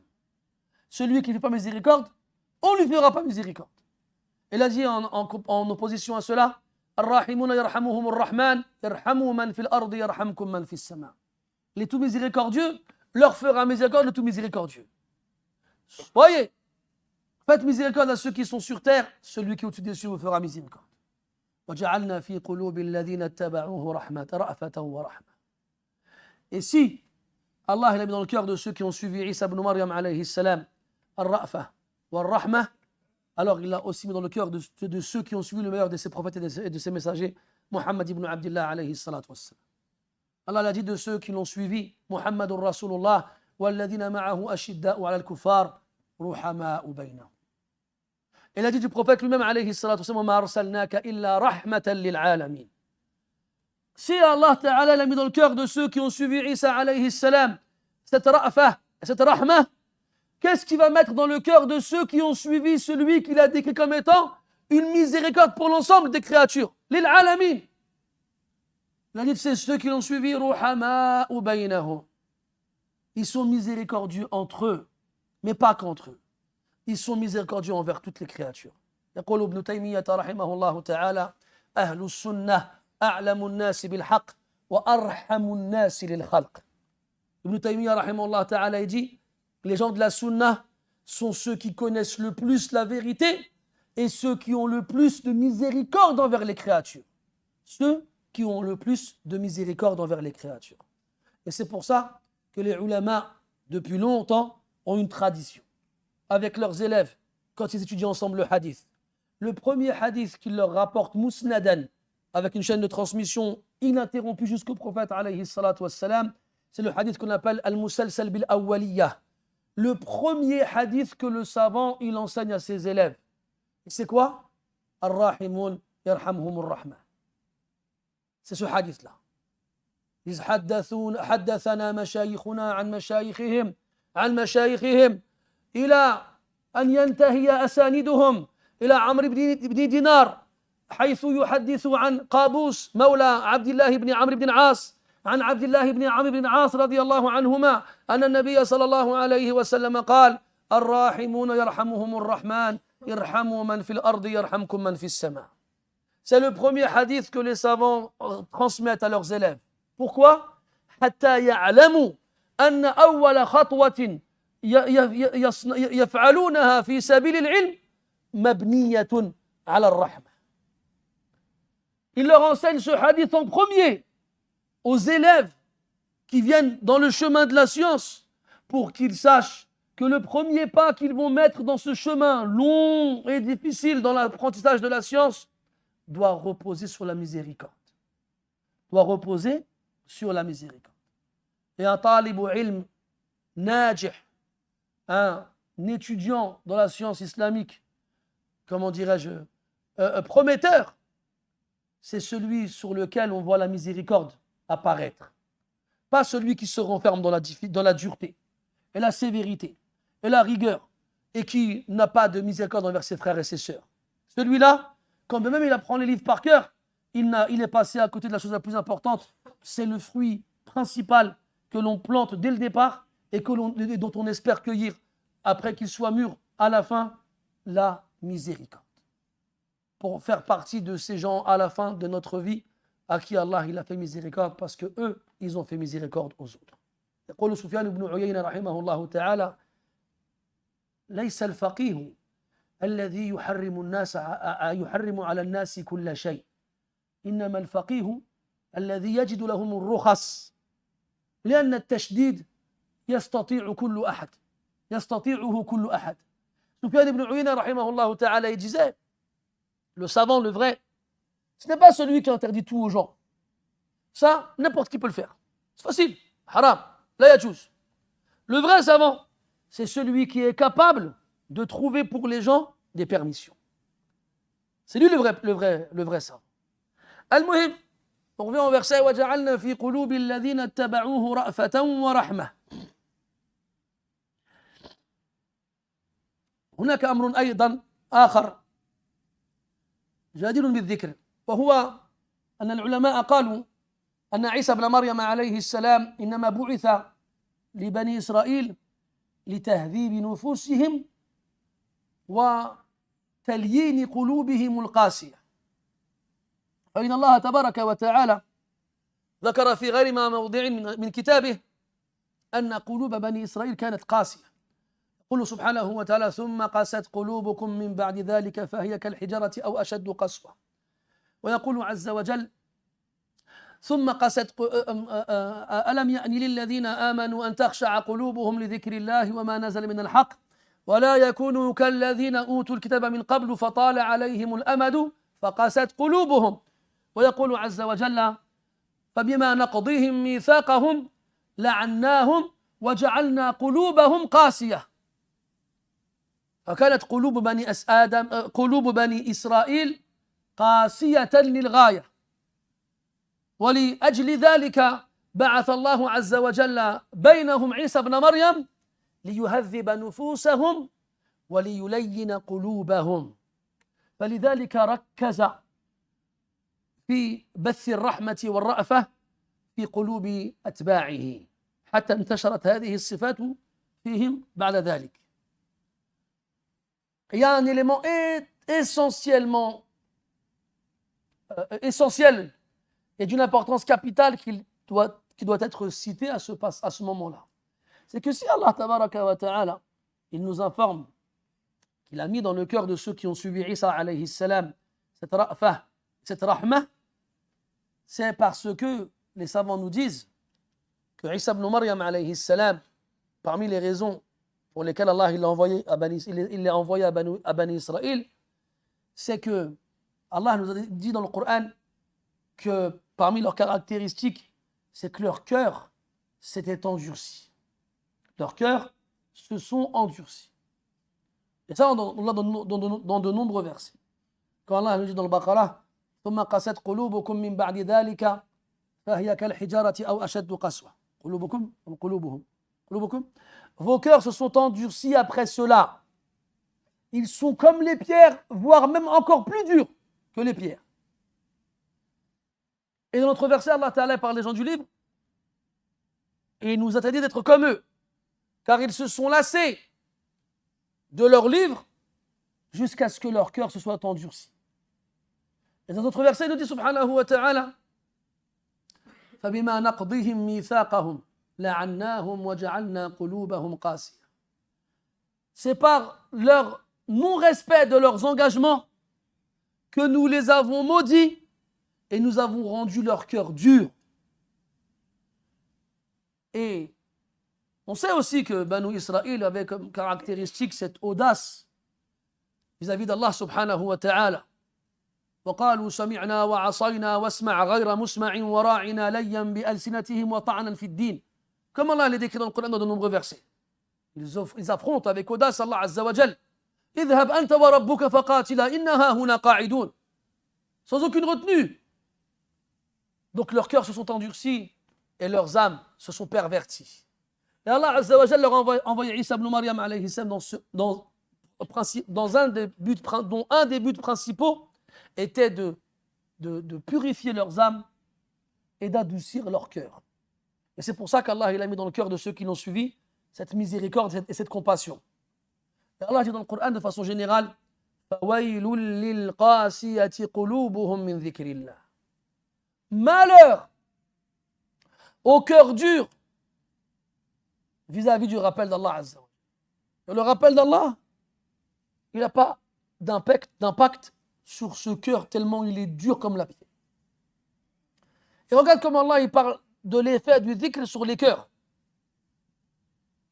Celui qui ne fait pas miséricorde, on ne lui fera pas miséricorde. Il a dit en opposition à cela, Ar-Rahimuna yarhamuhum ar-Rahman, yarhamu man fil ardi yarhamkum man fis sama. Les tout miséricordieux leur fera miséricorde le tout miséricordieux. Voyez, faites miséricorde à ceux qui sont sur terre, celui qui est au-dessus des cieux vous fera miséricorde. وَجَعَلْنَا فِي قُلُوبِ الَّذِينَ اتَّبَعُوهُ رَحْمَةً رَأْفَةً وَرَحْمَةً. Et si Allah il a mis dans le cœur de ceux qui ont suivi Isa ibn Maryam alayhi salam, ar-ra'fa wa-rahma, alors il l'a aussi mis dans le cœur de ceux qui ont suivi le meilleur de ses prophètes et de ses messagers, Muhammad ibn Abdullah alayhi salatu wassalam. Allah l'a dit de ceux qui l'ont suivi, Muhammadur Rasulullah, walladhina ma'ahu ashidda'u 'ala al-kuffar, ruhama'u baynahum. Il a dit du prophète lui-même alayhi salatu wassalam, ma arsalnaka illa rahmatan lil 'alamin. Si Allah Ta'ala l'a mis dans le cœur de ceux qui ont suivi Isa alayhi salam, cette ra'fa, cette rahma, qu'est-ce qu'il va mettre dans le cœur de ceux qui ont suivi celui qu'il a décrit comme étant une miséricorde pour l'ensemble des créatures, lil 'alamin. Il a dit c'est ceux qui l'ont suivi, ruhama'u baynahum. Ils sont miséricordieux entre eux, mais pas qu'entre eux. Ils sont miséricordieux envers toutes les créatures. يقول ابن تيمية رحمه الله تعالى أهل السنة أعلم الناس بالحق وأرحم الناس للخلق. Ibn Taymiyyah rahimahullah ta'ala dit les gens de la sunna sont ceux qui connaissent le plus la vérité et ceux qui ont le plus de miséricorde envers les créatures. Ceux qui ont le plus de miséricorde envers les créatures. Et c'est pour ça que les ulama, depuis longtemps, ont une tradition. Avec leurs élèves, quand ils étudient ensemble le hadith. Le premier hadith qu'ils leur rapportent musnadan, avec une chaîne de transmission ininterrompue jusqu'au prophète alayhi salatu wassalam, c'est le hadith qu'on appelle al-musalsal bil awwaliyah. Le premier hadith que le savant il enseigne à ses élèves. Et c'est quoi? Ar-rahimun yarhamhumur rahman. C'est ce hadith-là. إذ حدثنا مشايخنا عن مشايخهم إلى أن ينتهي أساندهم إلى عمرو بن دينار حيث يحدث عن قابوس مولى عبد الله بن عمرو بن العاص عن عبد الله بن عمرو بن العاص رضي الله عنهما أن النبي صلى الله عليه وسلم قال الراحمون يرحمهم الرحمن ارحموا من في الأرض يرحمكم من في السماء. C'est le premier hadith que les savants transmettent à leurs élèves. Pourquoi? حتى يعلموا أن أول خطوة يفعلونها في سبيل العلم مبنية على الرحمة. Il leur enseigne ce hadith en premier aux élèves qui viennent dans le chemin de la science pour qu'ils sachent que le premier pas qu'ils vont mettre dans ce chemin long et difficile dans l'apprentissage de la science doit reposer sur la miséricorde. Doit reposer sur la miséricorde. Et un talib ilm najih, un étudiant dans la science islamique, comment dirais-je, prometteur, c'est celui sur lequel on voit la miséricorde apparaître. Pas celui qui se renferme dans la dureté et la sévérité et la rigueur et qui n'a pas de miséricorde envers ses frères et ses sœurs. Celui-là, quand même il apprend les livres par cœur, il est passé à côté de la chose la plus importante, c'est le fruit principal que l'on plante dès le départ et dont on espère cueillir après qu'il soit mûr à la fin, la miséricorde. Pour faire partie de ces gens à la fin de notre vie à qui Allah il a fait miséricorde parce que eux ils ont fait miséricorde aux autres. يقول سفيان بن عيينة رحمه الله تعالى ليس الفقيه الذي يحرم على الناس كل شيء إنما الفقيه الذي يجد لهم الرخص لأن التشديد يستطيع كل أحد يستطيعه كل أحد. Sufyan ibn Uyayna rahimahullah ta'ala, il disait, le savant, le vrai, ce n'est pas celui qui interdit tout aux gens. Ça, n'importe qui peut le faire. C'est facile. Haram. La yajouz. Le vrai savant, c'est celui qui est capable de trouver pour les gens des permissions. C'est lui le vrai savant. Al-Muhim, on revient au verset وَجَعَلْنَا فِي قُلُوبِ الَّذِينَ اتَّبَعُوهُ رَأْفَةً وَرَحْمَةً. هناك أمر أيضا آخر جدير بالذكر، وهو أن العلماء قالوا أن عيسى بن مريم عليه السلام إنما بعث لبني إسرائيل لتهذيب نفوسهم وتليين قلوبهم القاسية. فإن الله تبارك وتعالى ذكر في غير ما موضع من كتابه أن قلوب بني إسرائيل كانت قاسية. يقول سبحانه وتعالى ثم قست قلوبكم من بعد ذلك فهي كالحجرة أو أشد قسوة. ويقول عز وجل ثم قست ألم يأن للذين آمنوا أن تخشع قلوبهم لذكر الله وما نزل من الحق ولا يكونوا كالذين أوتوا الكتاب من قبل فطال عليهم الأمد فقست قلوبهم. ويقول عز وجل فبما نقضيهم ميثاقهم لعناهم وجعلنا قلوبهم قاسية. فكانت قلوب بني إسرائيل قاسية للغاية، ولأجل ذلك بعث الله عز وجل بينهم عيسى بن مريم ليهذب نفوسهم وليلين قلوبهم. فلذلك ركز في بث الرحمة والرأفة في قلوب أتباعه حتى انتشرت هذه الصفات فيهم بعد ذلك. Il y a un élément essentiel et d'une importance capitale qui doit être cité à ce moment-là. C'est que si Allah tabaraka wa ta'ala, il nous informe qu'il a mis dans le cœur de ceux qui ont suivi Isa alayhi salam cette ra'fa, cette rahma, c'est parce que les savants nous disent que Isa ibn Maryam alayhi salam, parmi les raisons pour lesquelles Allah il l'a envoyé à Bani Israël, c'est que Allah nous a dit dans le Coran que parmi leurs caractéristiques, c'est que leur cœur s'était endurci. Leurs cœurs se sont endurcis. Et ça, on l'a dans de nombreux versets. Quand Allah nous dit dans le Baqarah, ثم قست قلوبكم من بعد ذلك فهي كالحجارة أو أشد قسوة. قلوبهم. Vos cœurs se sont endurcis après cela. Ils sont comme les pierres, voire même encore plus durs que les pierres. Et dans notre verset, Allah Ta'ala parle des gens du livre et il nous a dit d'être comme eux, car ils se sont lassés de leur livre jusqu'à ce que leur cœur se soit endurci. Et dans notre verset, il nous dit subhanahu wa ta'ala فَبِمَا نَقْضِهِمْ مِيثَاقَهُمْ لَعَنَّاهُمْ وَجَعَلْنَا قُلُوبَهُمْ قَاسِيَةً. C'est par leur non-respect de leurs engagements que nous les avons maudits et nous avons rendu leur cœur dur. Et on sait aussi que Banu Israël avait comme caractéristique cette audace vis-à-vis d'Allah subhanahu wa ta'ala. وقالوا سمعنا وعصينا واسمع غير مسمع وراعنا ليا بألسنتهم وطعنا في الدين. Comme Allah l'a décrit dans le Coran dans de nombreux versets. Ils affrontent avec audace Allah Azza wa Jal. اذهب أنت وربك فقاتلا إنها هنا قاعدون. Sans aucune retenue. Donc leurs cœurs se sont endurcis et leurs âmes se sont perverties. Et Allah Azza wa Jal leur a envoyé Isa ibn Maryam alayhi salam dont un des buts principaux était de purifier leurs âmes et d'adoucir leur cœur. Et c'est pour ça qu'Allah il a mis dans le cœur de ceux qui l'ont suivi cette miséricorde et cette compassion. Et Allah dit dans le Coran de façon générale فَوَيْلٌ لِلْقَاسِيَةِ قُلُوبُهُمْ مِنْ ذِكْرِ اللَّهِ. Malheur au cœur dur vis-à-vis du rappel d'Allah Azza wa Jalla. Le rappel d'Allah, il n'a pas d'impact sur ce cœur tellement il est dur comme la pierre. Et regarde comment Allah il parle de l'effet du dhikr sur les cœurs.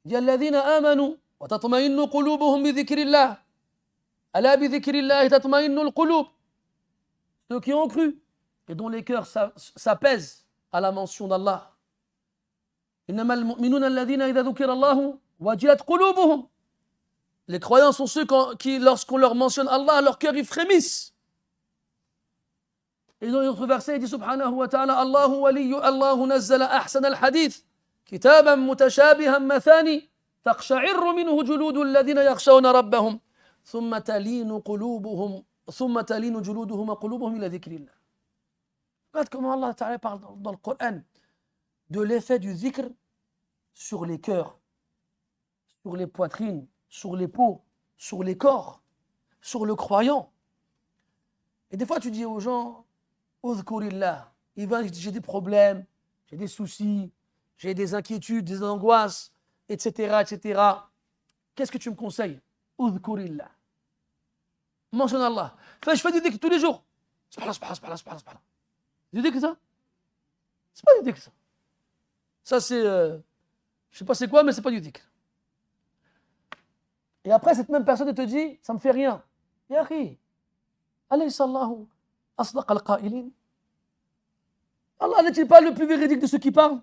Il dit الذين آمنوا وتطمئن قلوبهم بذكر الله ألا بذكر الله تطمئن القلوب. Ceux qui ont cru et dont les cœurs s'apaisent à la mention d'Allah. إنما المؤمنون الذين إذا ذكر الله وجلت قلوبهم. Les croyants sont ceux qui, lorsqu'on leur mentionne Allah, leur cœur ils frémissent. Et dans notre verset, il dit subhanahu wa ta'ala Allahu waliyyu Allahu nazzala ahsana al-hadith kitaban mutashabihan mathani taqsha'irru minhu juludu alladhina yakhshawna rabbahum thumma talinu juluduhum wa qulubuhum ila dhikrillah. Regarde comment Allah Ta'ala parle dans le Coran de l'effet du dhikr sur les cœurs, sur les poitrines, sur les peaux, sur les corps, sur le croyant. Et des fois tu dis aux gens Udhkurillah, j'ai des problèmes, j'ai des soucis, j'ai des inquiétudes, des angoisses, etc., etc. Qu'est-ce que tu me conseilles? Udhkurillah. Mentionne Allah. Je fais du dhikr tous les jours. Subhanallah. Du dhikr ça? C'est pas du dhikr ça. Ça c'est, je sais pas c'est quoi, mais c'est pas du dhikr. Et après cette même personne te dit, ça me fait rien. Ya akhi, alaysa Allahu asdaq al-qa'ilin. Allah n'est-il pas le plus véridique de ceux qui parlent?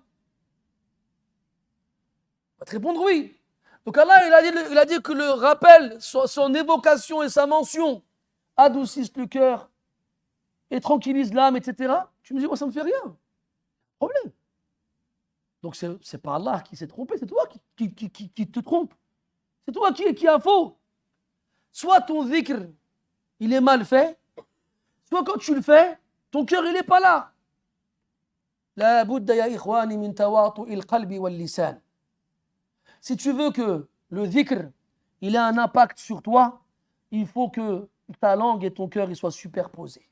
On va te répondre oui. Donc Allah il a dit que le rappel, son évocation et sa mention adoucissent le cœur et tranquillisent l'âme, etc. Tu me dis, moi ça me fait rien. Problème. Donc c'est pas Allah qui s'est trompé, c'est toi qui te trompe. C'est toi qui a faux. Soit ton dhikr, il est mal fait, soit quand tu le fais, ton cœur il n'est pas là. La budda ya ikhwani min tawatu'il qalbi wal lisan. Si tu veux que le dhikr, il ait un impact sur toi, il faut que ta langue et ton cœur ils soient superposés.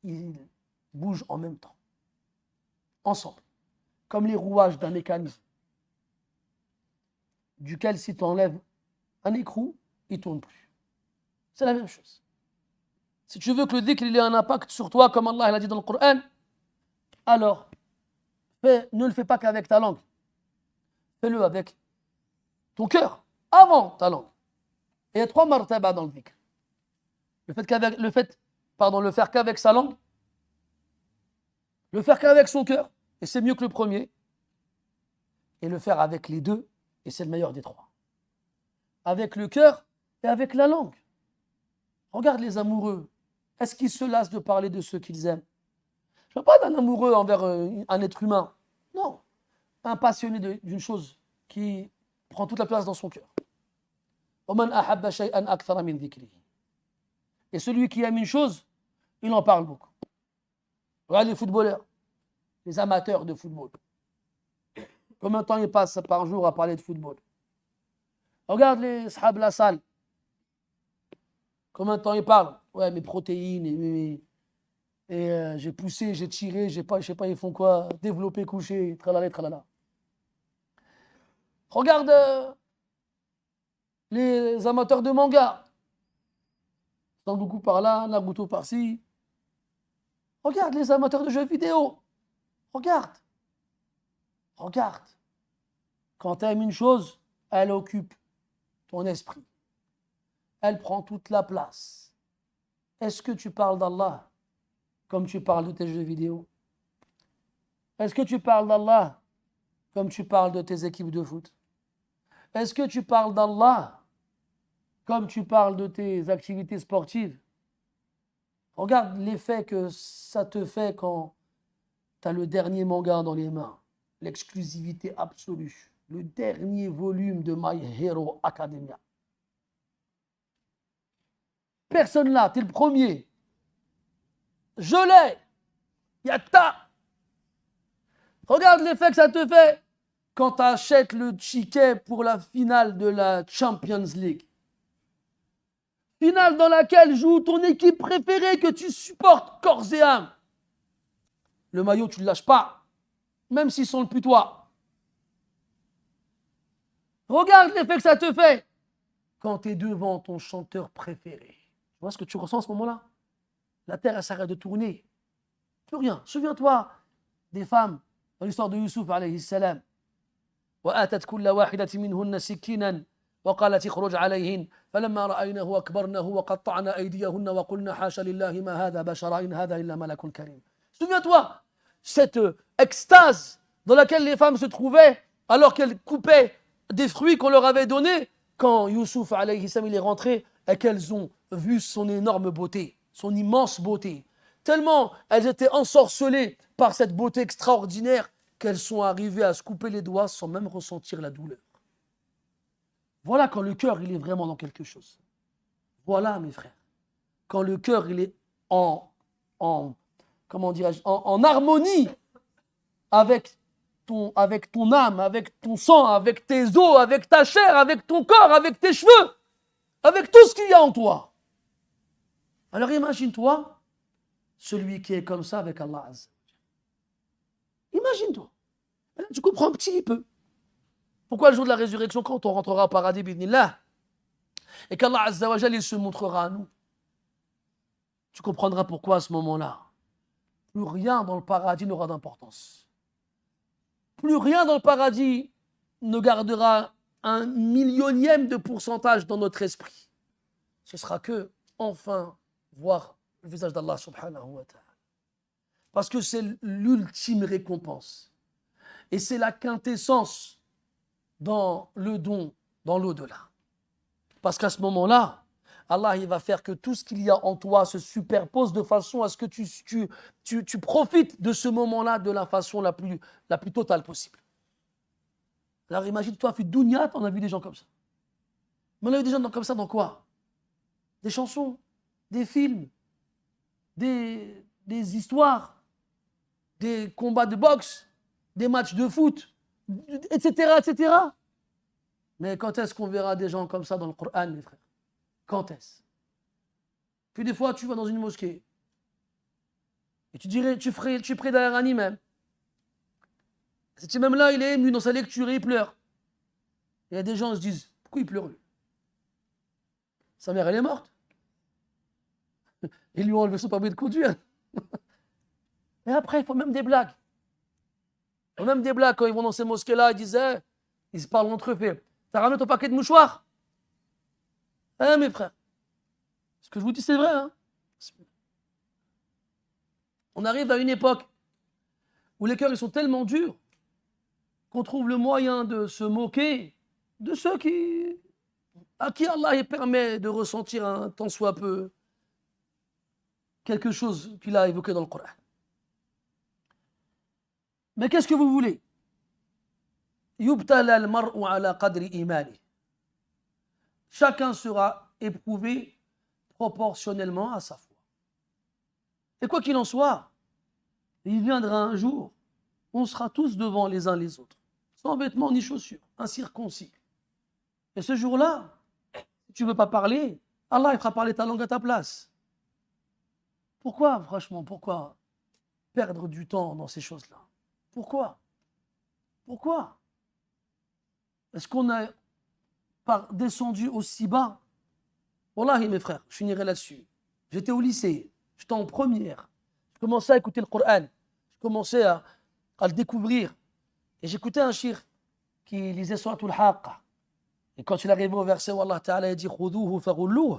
Ils bougent en même temps. Ensemble. Comme les rouages d'un mécanisme. Duquel si tu enlèves un écrou, il ne tourne plus. C'est la même chose. Si tu veux que le dhikr il ait un impact sur toi, comme Allah l'a dit dans le Coran, alors ne le fais pas qu'avec ta langue. Fais-le avec ton cœur, avant ta langue. Et il y a 3 martaba dans le dhikr. Le faire qu'avec sa langue, le faire qu'avec son cœur, et c'est mieux que le premier, et le faire avec les deux, et c'est le meilleur des 3. Avec le cœur et avec la langue. Regarde les amoureux. Est-ce qu'ils se lassent de parler de ceux qu'ils aiment? Je ne parle pas d'un amoureux envers un être humain. Non. Un passionné d'une chose qui prend toute la place dans son cœur. Et celui qui aime une chose, il en parle beaucoup. Regarde les footballeurs, les amateurs de football. Combien de temps ils passent par jour à parler de football? Regarde les sahab la salle. Combien de temps ils parlent? Ouais, mes protéines, j'ai poussé, j'ai tiré, je sais pas, ils font quoi? Développé, couché, tralala, tralala. Regarde les amateurs de manga. Sangoku par là, Naruto par-ci. Regarde les amateurs de jeux vidéo. Regarde. Quand tu aimes une chose, elle occupe ton esprit. Elle prend toute la place. Est-ce que tu parles d'Allah comme tu parles de tes jeux vidéo? Est-ce que tu parles d'Allah comme tu parles de tes équipes de foot? Est-ce que tu parles d'Allah comme tu parles de tes activités sportives? Regarde l'effet que ça te fait quand tu as le dernier manga dans les mains, l'exclusivité absolue, le dernier volume de My Hero Academia. Personne là, tu es le premier. Je l'ai. Yatta. Regarde l'effet que ça te fait quand tu achètes le ticket pour la finale de la Champions League. Finale dans laquelle joue ton équipe préférée que tu supportes corps et âme. Le maillot, tu ne le lâches pas, même s'ils sont le putois. Regarde l'effet que ça te fait quand tu es devant ton chanteur préféré. Tu vois ce que tu ressens à ce moment-là? La terre, elle s'arrête de tourner. Plus rien. Souviens-toi des femmes dans l'histoire de Youssouf, alayhi salam. وآتت كل واحدة منهن سكينا وقالت اخرج عليهن فلما رأينه أكبرنه وقطعنا أيديهن وقلنا حاشا لله ما هذا بشرا إن هذا إلا ملك كريم. Souviens-toi, cette extase dans laquelle les femmes se trouvaient alors qu'elles coupaient des fruits qu'on leur avait donnés quand Youssouf alayhi salam il est rentré et qu'elles ont vu son énorme beauté, son immense beauté. Tellement elles étaient ensorcelées par cette beauté extraordinaire qu'elles sont arrivées à se couper les doigts sans même ressentir la douleur. Voilà quand le cœur il est vraiment dans quelque chose. Voilà mes frères, quand le cœur il est comment dirais-je, en harmonie avec ton âme, avec ton sang, avec tes os, avec ta chair, avec ton corps, avec tes cheveux, avec tout ce qu'il y a en toi. Alors imagine-toi celui qui est comme ça avec Allah Azza. Imagine-toi. Tu comprends un petit peu. Pourquoi le jour de la résurrection, quand on rentrera au paradis, bidnillah, et qu'Allah Azza wa Jal, il se montrera à nous, tu comprendras pourquoi à ce moment-là, plus rien dans le paradis n'aura d'importance. Plus rien dans le paradis ne gardera un millionième de pourcentage dans notre esprit. Ce sera que, enfin, voir le visage d'Allah subhanahu wa ta'ala. Parce que c'est l'ultime récompense. Et c'est la quintessence dans le don, dans l'au-delà. Parce qu'à ce moment-là, Allah il va faire que tout ce qu'il y a en toi se superpose de façon à ce que tu profites de ce moment-là de la façon la plus totale possible. Alors imagine-toi, fi dunya, on a vu des gens comme ça. Mais on a vu des gens comme ça dans quoi? Des chansons, des films, des histoires, des combats de boxe, des matchs de foot, etc., etc. Mais quand est-ce qu'on verra des gens comme ça dans le Coran, mes frères? Quand est-ce? Puis des fois, tu vas dans une mosquée et tu pries derrière un imam. Cet imam-là, il est ému dans sa lecture et il pleure. Et il y a des gens qui se disent, pourquoi il pleure lui? Sa mère, elle est morte. Ils lui ont enlevé son permis de conduire. Et après, il faut même des blagues. Il faut même des blagues quand ils vont dans ces mosquées-là, ils se parlent entre eux. Fait, t'as ramené ton paquet de mouchoirs? Hein, mes frères? Ce que je vous dis, c'est vrai. Hein? On arrive à une époque où les cœurs ils sont tellement durs qu'on trouve le moyen de se moquer de ceux à qui Allah permet de ressentir un tant soit peu quelque chose qu'il a évoqué dans le Coran. Mais qu'est-ce que vous voulez? Yubtala al-mar'u ala qadri imani. Chacun sera éprouvé proportionnellement à sa foi. Et quoi qu'il en soit, il viendra un jour où on sera tous devant les uns les autres, sans vêtements ni chaussures, incirconcis. Et ce jour-là, si tu ne veux pas parler, Allah il fera parler ta langue à ta place. Pourquoi, franchement, pourquoi perdre du temps dans ces choses-là? Pourquoi? Pourquoi? Est-ce qu'on a descendu aussi bas? Wallahi, mes frères, je finirai là-dessus. J'étais au lycée, j'étais en première. Je commençais à écouter le Coran, je commençais à le découvrir. Et j'écoutais un shir qui lisait Suratul Haqqa. Et quand il arrivait au verset où Allah Ta'ala dit Khudhuhu faghulluh,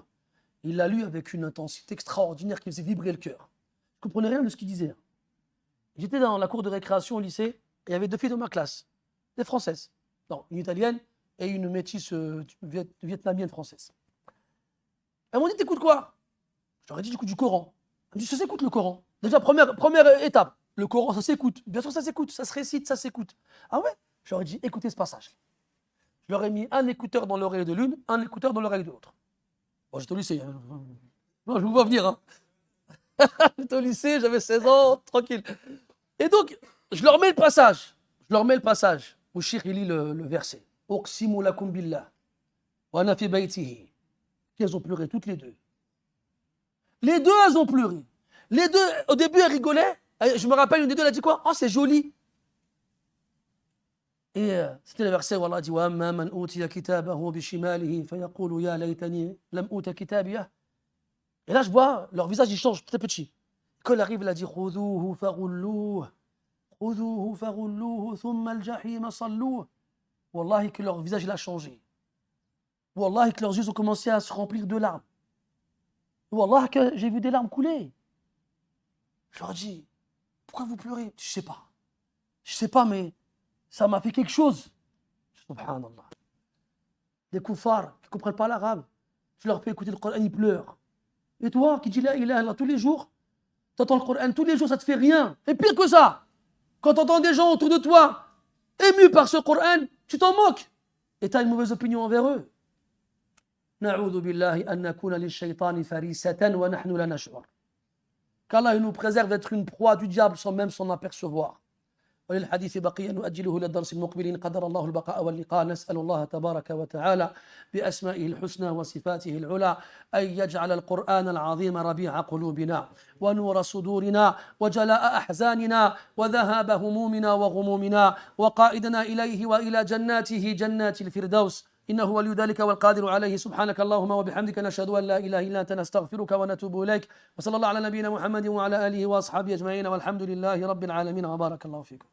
il l'a lu avec une intensité extraordinaire qui faisait vibrer le cœur. Je ne comprenais rien de ce qu'il disait. J'étais dans la cour de récréation au lycée et il y avait deux filles de ma classe, des Françaises. Non, une Italienne et une métisse vietnamienne française. Elles m'ont dit, t'écoutes quoi? Je leur ai dit, j'écoute du Coran. Elles m'ont dit, ça s'écoute le Coran. Déjà, première étape, le Coran, ça s'écoute. Bien sûr, ça s'écoute, ça se récite, ça s'écoute. Ah ouais? Je leur ai dit, écoutez ce passage. Je leur ai mis un écouteur dans l'oreille de l'une, un écouteur dans l'oreille de l'autre. Bon, j'étais au lycée. Hein. Non, je vous vois venir. Hein. J'étais au lycée, j'avais 16 ans, tranquille. Et donc, je leur mets le passage. Où Cheikh il lit le verset. Uqsimu lakum billah. Wa ana fi baytihi. Elles ont pleuré, toutes les deux. Les deux, elles ont pleuré. Les deux, au début, elles rigolaient. Je me rappelle, une des deux, elle a dit quoi? Oh, c'est joli. Et c'était le verset où Allah dit وَأَمَّا مَنْ أُوتِيَ كِتَابَهُ بِشِمَالِهِ فَيَقُولُ يَا لَيْتَنِي لَمْ أُوتَ كِتَابِيَهْ. Et là, je vois, leur visage, il change petit à petit. Quand elle arrive, elle a dit خُذُوهُ فَغُلُّوهُ خُذُوهُ فَغُلُّوهُ ثُمَّ الْجَحِيمَ صَلُّوهُ. Wallahi que leur visage il a changé. Wallahi que leurs yeux ont commencé à se remplir de larmes. Wallah que j'ai vu des larmes couler. Je leur ai dit, pourquoi vous pleurez? Je sais pas, mais ça m'a fait quelque chose. Subhanallah. Des koufars qui ne comprennent pas l'arabe. Je leur fais écouter le Coran, ils pleurent. Et toi qui dis la ilaha illallah tous les jours, tu entends le Coran tous les jours, ça te fait rien. Et pire que ça, quand tu entends des gens autour de toi émus par ce Coran, tu t'en moques. Et tu as une mauvaise opinion envers eux. Na'udhu billahi an nakuna lish-shaytani farisatan wa nahnu la nash'ur. Qu'Allah nous préserve d'être une proie du diable sans même s'en apercevoir. وللحديث بقية نؤجله إلى الدرس المقبل إن قدر الله البقاء واللقاء. نسأل الله تبارك وتعالى بأسمائه الحسنى وصفاته العلى أن يجعل القرآن العظيم ربيع قلوبنا ونور صدورنا وجلاء أحزاننا وذهاب همومنا وغمومنا وقائدنا إليه وإلى جناته جنات الفردوس إنه ولي ذلك والقادر عليه. سبحانك اللهم وبحمدك نشهد أن لا إله إلا أنت نستغفرك ونتوب إليك وصلى الله على نبينا محمد وعلى آله وأصحابه أجمعين والحمد لله رب العالمين وبارك الله فيكم.